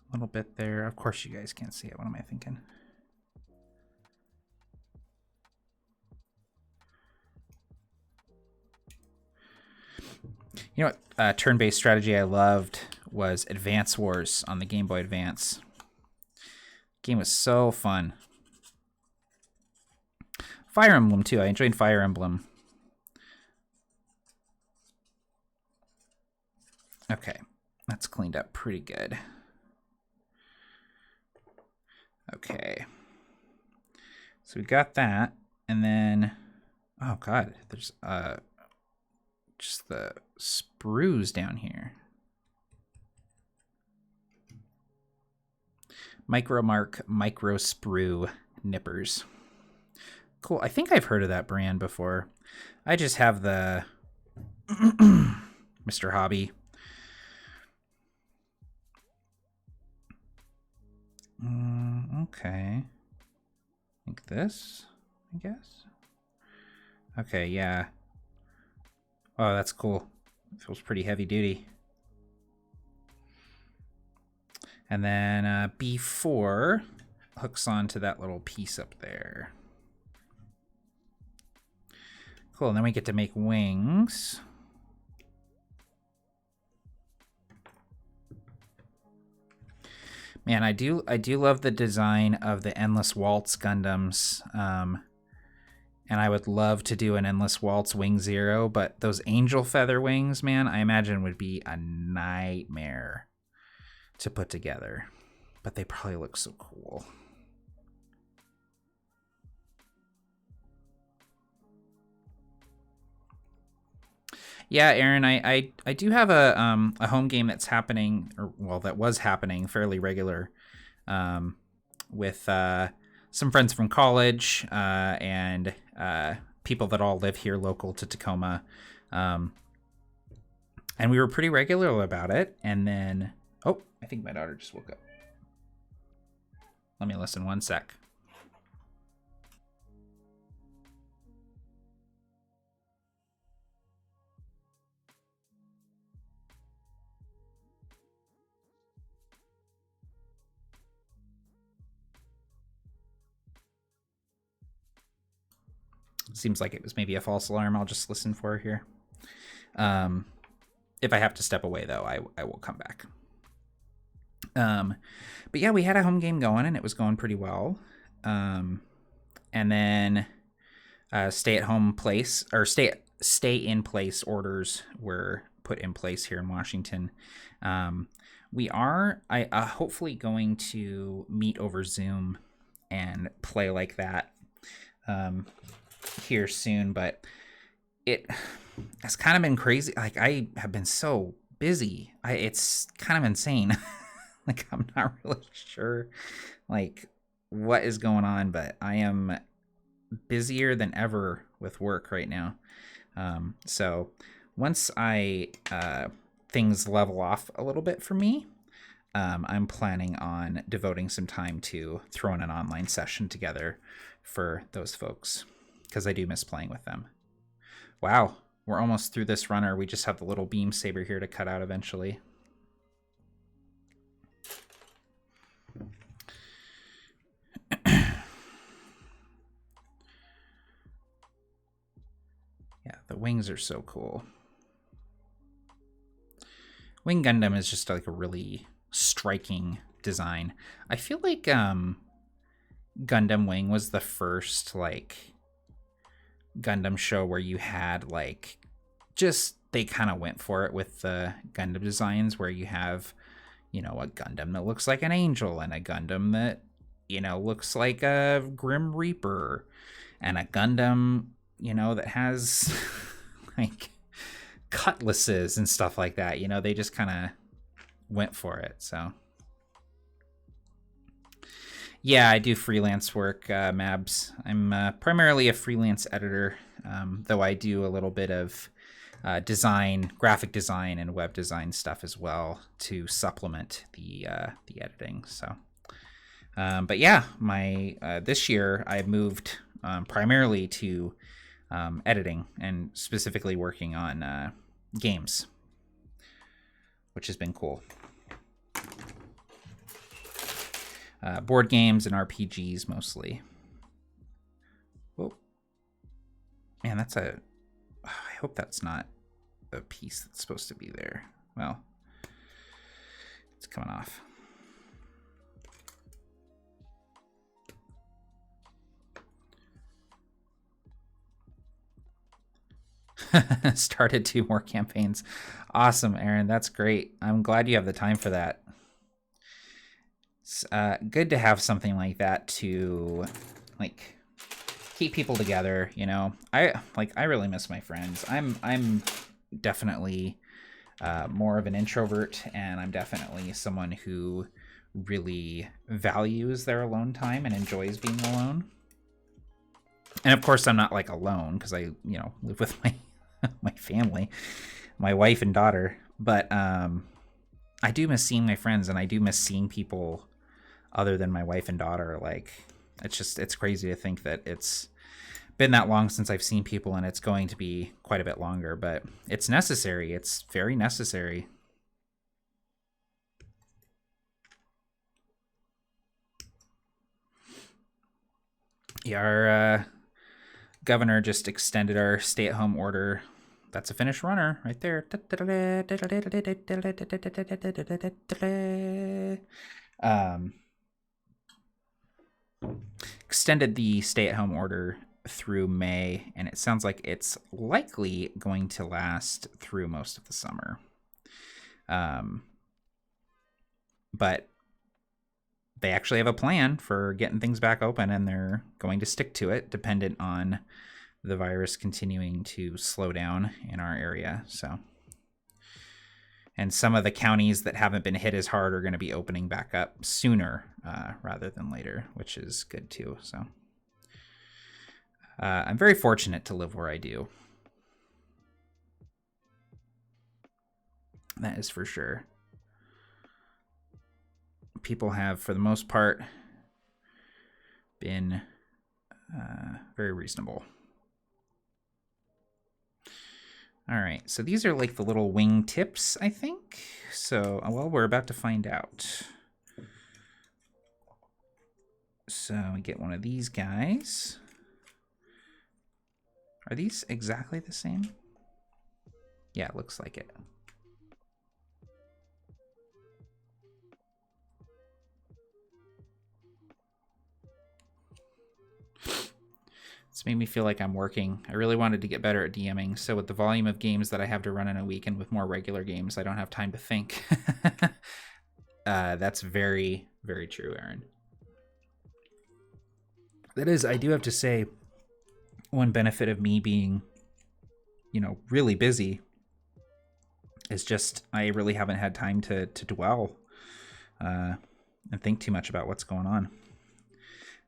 Speaker 1: a little bit there. Of course you guys can't see it. What am I thinking? You know what turn-based strategy I loved was Advance Wars on the Game Boy Advance. Game was so fun. Fire Emblem too. I enjoyed Fire Emblem. Okay, that's cleaned up pretty good. Okay. So we got that, and then oh god, there's just the sprues down here. Micromark Micro Sprue Nippers. Cool. I think I've heard of that brand before. I just have the Mr. Hobby. Okay. Like this, I guess. Okay, yeah. Oh, that's cool. It feels pretty heavy duty. And then B4 hooks onto that little piece up there. Cool, and then we get to make wings. Man, I do love the design of the Endless Waltz Gundams. And I would love to do an Endless Waltz Wing Zero, but those angel feather wings, man, I imagine would be a nightmare to put together. But they probably look so cool. Yeah, Aaron, I do have a home game that's happening, or well, that was happening fairly regular, with some friends from college and people that all live here local to Tacoma, and we were pretty regular about it. And then, oh, I think my daughter just woke up. Let me listen 1 sec. Seems like it was maybe a false alarm. I'll just listen for here. If I have to step away, though, I will come back. But yeah, we had a home game going, and it was going pretty well. And then stay-in place orders were put in place here in Washington. We are hopefully going to meet over Zoom and play like that here soon, but it's kind of been crazy. Like, I have been so busy. It's kind of insane. Like, I'm not really sure like what is going on, but I am busier than ever with work right now. So once things level off a little bit for me, I'm planning on devoting some time to throwing an online session together for those folks, because I do miss playing with them. Wow, we're almost through this runner. We just have the little beam saber here to cut out eventually. Yeah, the wings are so cool. Wing Gundam is just like a really striking design. I feel like Gundam Wing was the first like Gundam show where you had like just they kind of went for it with the Gundam designs where you have, you know, a Gundam that looks like an angel and a Gundam that, you know, looks like a Grim Reaper and a Gundam, you know, that has like cutlasses and stuff like that. You know, they just kind of went for it. So yeah, I do freelance work, Mabs. I'm primarily a freelance editor, though I do a little bit of design, graphic design, and web design stuff as well to supplement the editing. So, but yeah, my this year I moved primarily to editing and specifically working on games, which has been cool. Board games and RPGs mostly. Whoa. Man, that's a... I hope that's not a piece that's supposed to be there. Well, it's coming off. Started 2 more campaigns. Awesome, Aaron. That's great. I'm glad you have the time for that. It's good to have something like that to like keep people together, you know. I really miss my friends. I'm definitely more of an introvert, and I'm definitely someone who really values their alone time and enjoys being alone. And of course I'm not like alone because I, you know, live with my my family, my wife and daughter, but I do miss seeing my friends, and I do miss seeing people other than my wife and daughter. Like, it's crazy to think that it's been that long since I've seen people, and it's going to be quite a bit longer, but it's necessary. It's very necessary. Yeah, our governor just extended our stay-at-home order. That's a finished runner right there. Extended the stay-at-home order through May, and it sounds like it's likely going to last through most of the summer. But they actually have a plan for getting things back open, and they're going to stick to it, dependent on the virus continuing to slow down in our area. So, and some of the counties that haven't been hit as hard are going to be opening back up sooner rather than later, which is good too. So I'm very fortunate to live where I do. That is for sure. People have, for the most part, been very reasonable. All right, so these are like the little wing tips, I think. So, well, we're about to find out. So we get one of these guys. Are these exactly the same? Yeah, it looks like it. It's made me feel like I'm working. I really wanted to get better at DMing, so with the volume of games that I have to run in a week and with more regular games, I don't have time to think. That's very, very true, Aaron. That is, I do have to say, one benefit of me being, you know, really busy is just I really haven't had time to dwell and think too much about what's going on.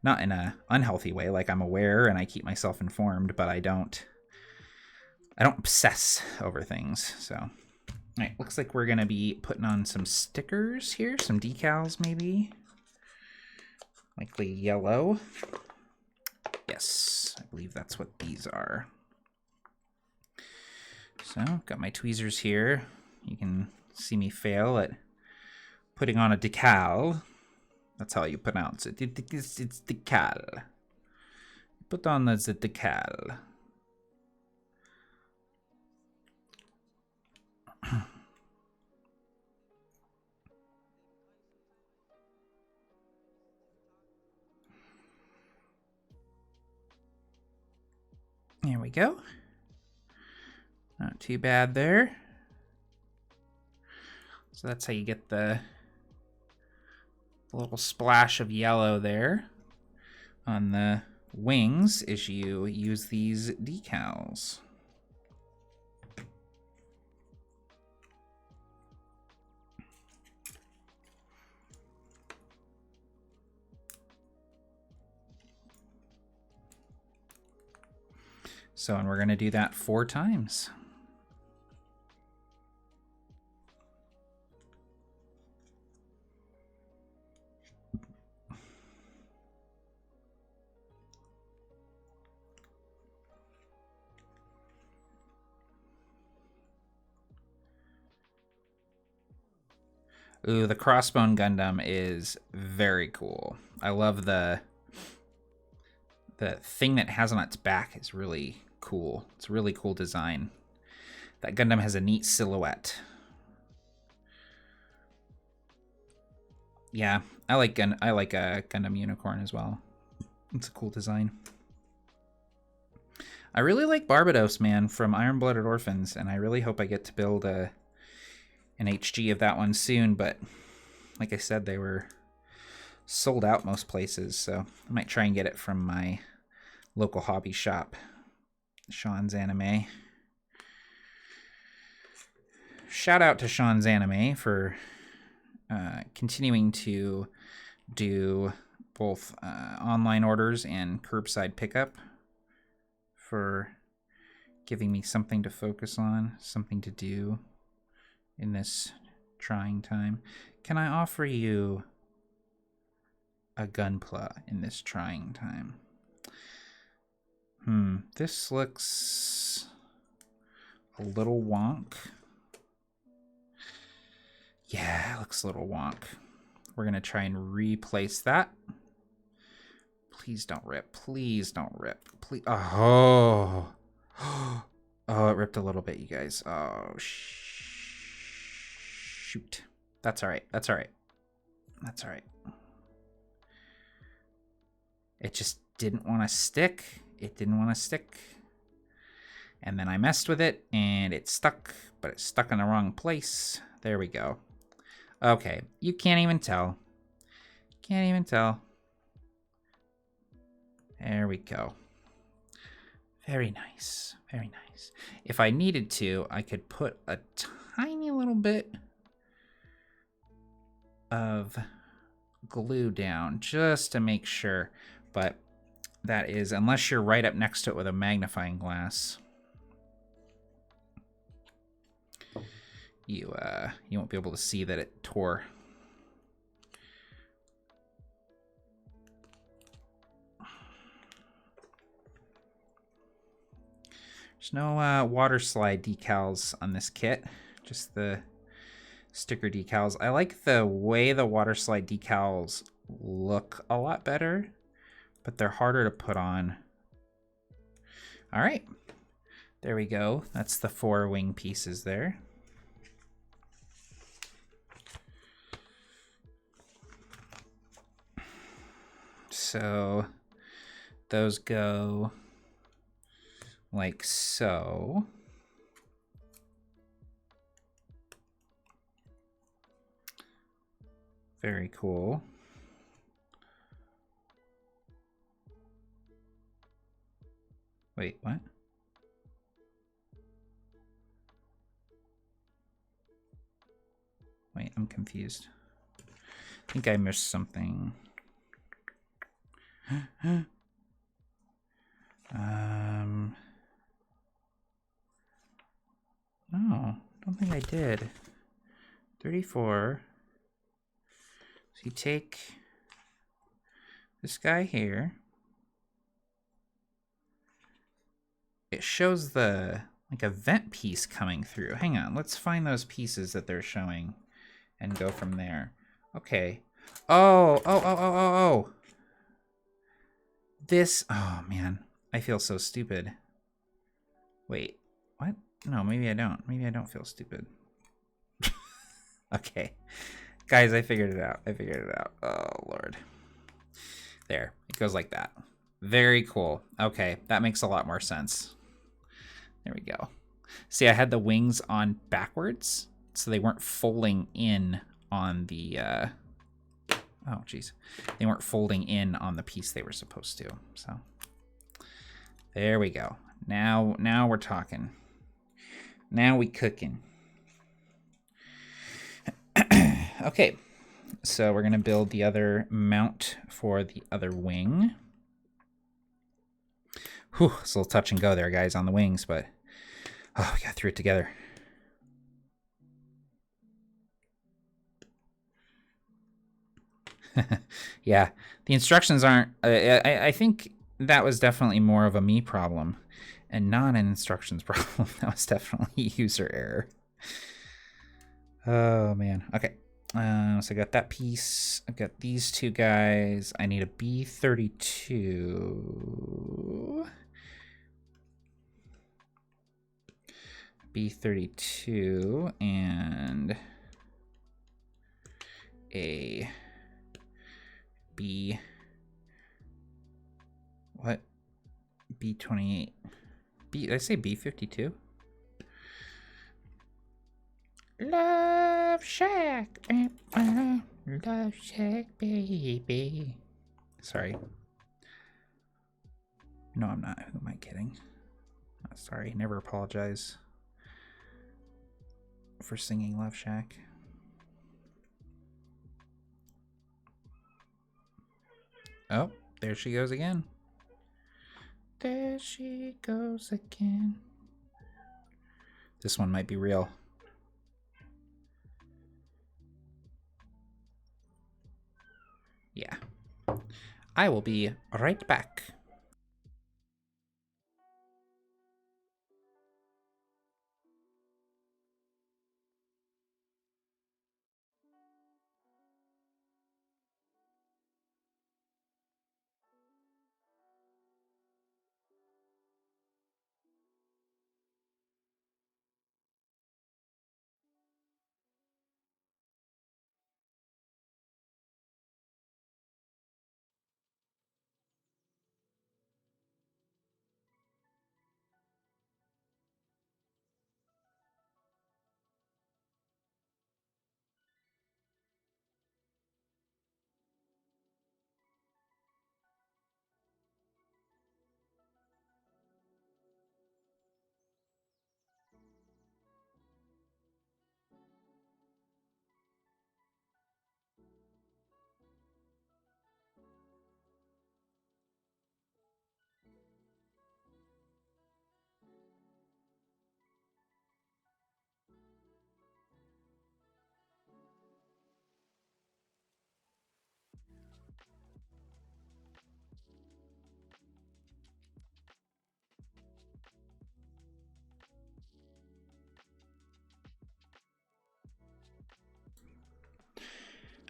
Speaker 1: Not in a unhealthy way, like I'm aware and I keep myself informed, but I don't obsess over things. So, all right, looks like we're gonna be putting on some stickers here, some decals maybe, likely yellow. Yes, I believe that's what these are. So, got my tweezers here. You can see me fail at putting on a decal. That's how you pronounce it. It's decal. Put on the decal. go. Not too bad there. So that's how you get the little splash of yellow there on the wings, is you use these decals. So, and we're going to do that 4 times. Ooh, the crossbone Gundam is very cool. I love the thing that has on its back is really cool. It's a really cool design. That Gundam has a neat silhouette. Yeah, I like a Gundam Unicorn as well. It's a cool design. I really like Barbados, man, from Iron Blooded Orphans, and I really hope I get to build an HG of that one soon, but like I said, they were sold out most places, so I might try and get it from my local hobby shop, Sean's Anime. Shout out to Sean's Anime for continuing to do both online orders and curbside pickup, for giving me something to focus on, something to do in this trying time. Can I offer you a Gunpla in this trying time? This looks a little wonk. Yeah, it looks a little wonk. We're going to try and replace that. Please don't rip. Please don't rip. Please. Oh. Oh, it ripped a little bit, you guys. Oh, shoot. That's all right. That's all right. That's all right. It just didn't want to stick. It didn't want to stick. And then I messed with it, and it stuck, but it's stuck in the wrong place. There we go. Okay, you can't even tell. Can't even tell. There we go. Very nice. Very nice. If I needed to, I could put a tiny little bit of glue down just to make sure. But that is, unless you're right up next to it with a magnifying glass, you won't be able to see that it tore. There's no water slide decals on this kit, just the sticker decals. I like the way the water slide decals look a lot better, but they're harder to put on. All right, there we go. That's the 4 wing pieces there. So those go like so. Very cool. Wait, what? Wait, I'm confused. I think I missed something. No, don't think I did. 34. So you take this guy here. It shows the like a vent piece coming through. Hang on, let's find those pieces that they're showing and go from there. Okay. Oh. This, oh man, I feel so stupid. Wait, what? No, maybe I don't. Maybe I don't feel stupid. Okay. Guys, I figured it out. Oh, Lord. There, it goes like that. Very cool. Okay, that makes a lot more sense. There we go. See, I had the wings on backwards, so they weren't folding in on the, oh, geez. They weren't folding in on the piece they were supposed to, so. There we go. Now we're talking. Now we cooking. Okay, so we're gonna build the other mount for the other wing. Whew, it's a little touch and go there, guys, on the wings, but oh, we got through it together. Yeah, the instructions aren't. I think that was definitely more of a me problem and not an instructions problem. That was definitely user error. Oh, man. Okay. So I got that piece. I've got these two guys. I need a B-32. B-32 and a B... What? B-28. Did I say B-52? Love Shack. Love Shack, baby. Sorry. No, I'm not. Who am I kidding? Sorry. Never apologize for singing Love Shack. Oh, there she goes again. There she goes again. This one might be real. Yeah. I will be right back.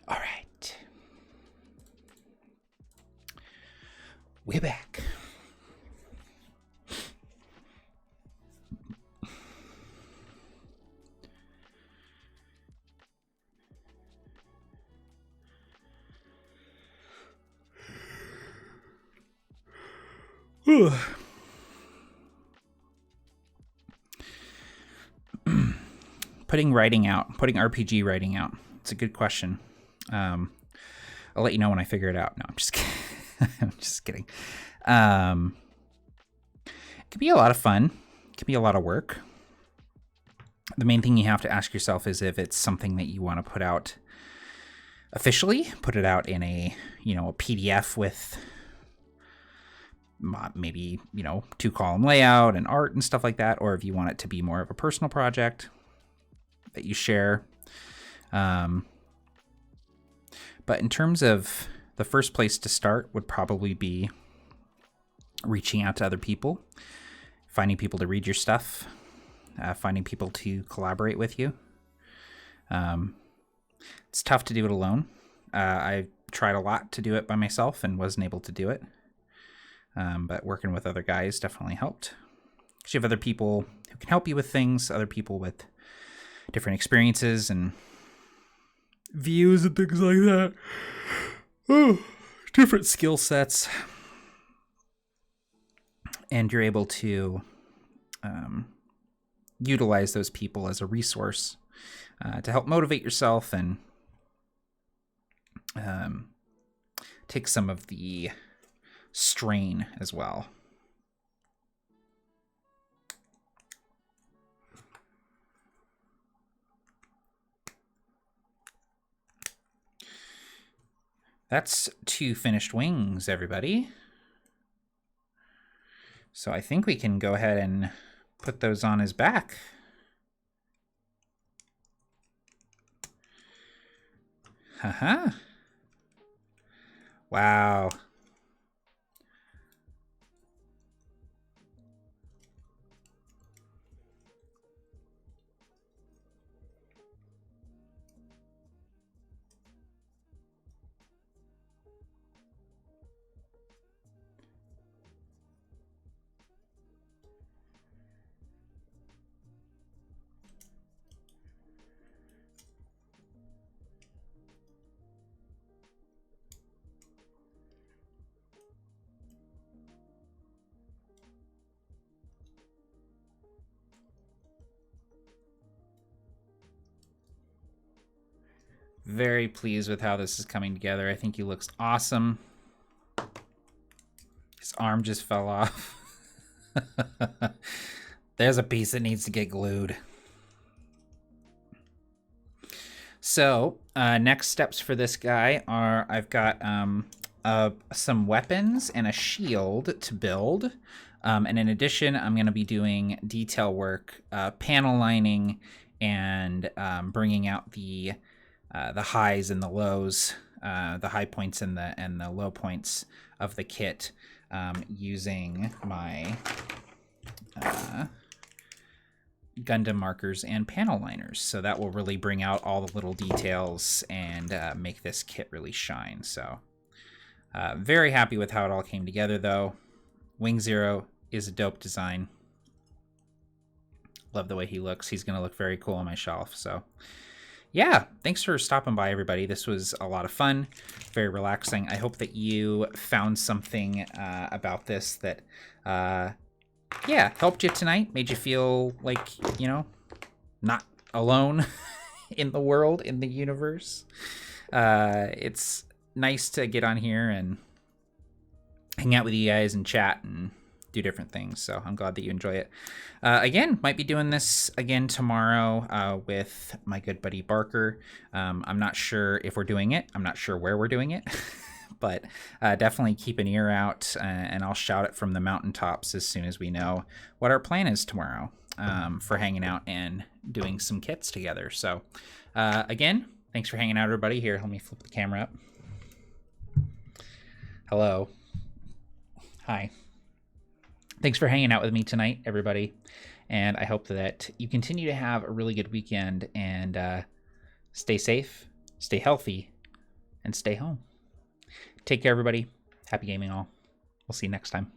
Speaker 1: All right. We're back. Putting RPG writing out. It's a good question. I'll let you know when I figure it out. No, I'm just kidding. I'm just kidding. It could be a lot of fun. It could be a lot of work. The main thing you have to ask yourself is if it's something that you want to put out officially, put it out in a PDF with maybe, 2-column layout and art and stuff like that, or if you want it to be more of a personal project that you share. But in terms of the first place to start would probably be reaching out to other people, finding people to read your stuff, finding people to collaborate with you. It's tough to do it alone. I tried a lot to do it by myself and wasn't able to do it. But working with other guys definitely helped. Because you have other people who can help you with things, other people with different experiences and views and things like that. Oh, different skill sets. And you're able to utilize those people as a resource to help motivate yourself and take some of the strain as well. That's 2 finished wings, everybody. So I think we can go ahead and put those on his back. Haha. Wow. Very pleased with how this is coming together. I think he looks awesome. His arm just fell off. There's a piece that needs to get glued. So, next steps for this guy are I've got some weapons and a shield to build. And in addition, I'm going to be doing detail work, panel lining, and bringing out the highs and the lows, the high points and the low points of the kit, using my Gundam markers and panel liners. So that will really bring out all the little details and make this kit really shine. So very happy with how it all came together, though. Wing Zero is a dope design. Love the way he looks. He's going to look very cool on my shelf. So yeah, thanks for stopping by, everybody. This was a lot of fun, very relaxing. I hope that you found something about this that, yeah, helped you tonight, made you feel like, you know, not alone in the world, in the universe. It's nice to get on here and hang out with you guys and chat and do different things, so I'm glad that you enjoy it. Again, might be doing this again tomorrow with my good buddy Barker. I'm not sure if we're doing it. I'm not sure where we're doing it, but definitely keep an ear out, and I'll shout it from the mountaintops as soon as we know what our plan is tomorrow for hanging out and doing some kits together. So again, thanks for hanging out, everybody. Here, let me flip the camera up. Hello. Hi. Thanks for hanging out with me tonight, everybody. And I hope that you continue to have a really good weekend and stay safe, stay healthy, and stay home. Take care, everybody. Happy gaming all. We'll see you next time.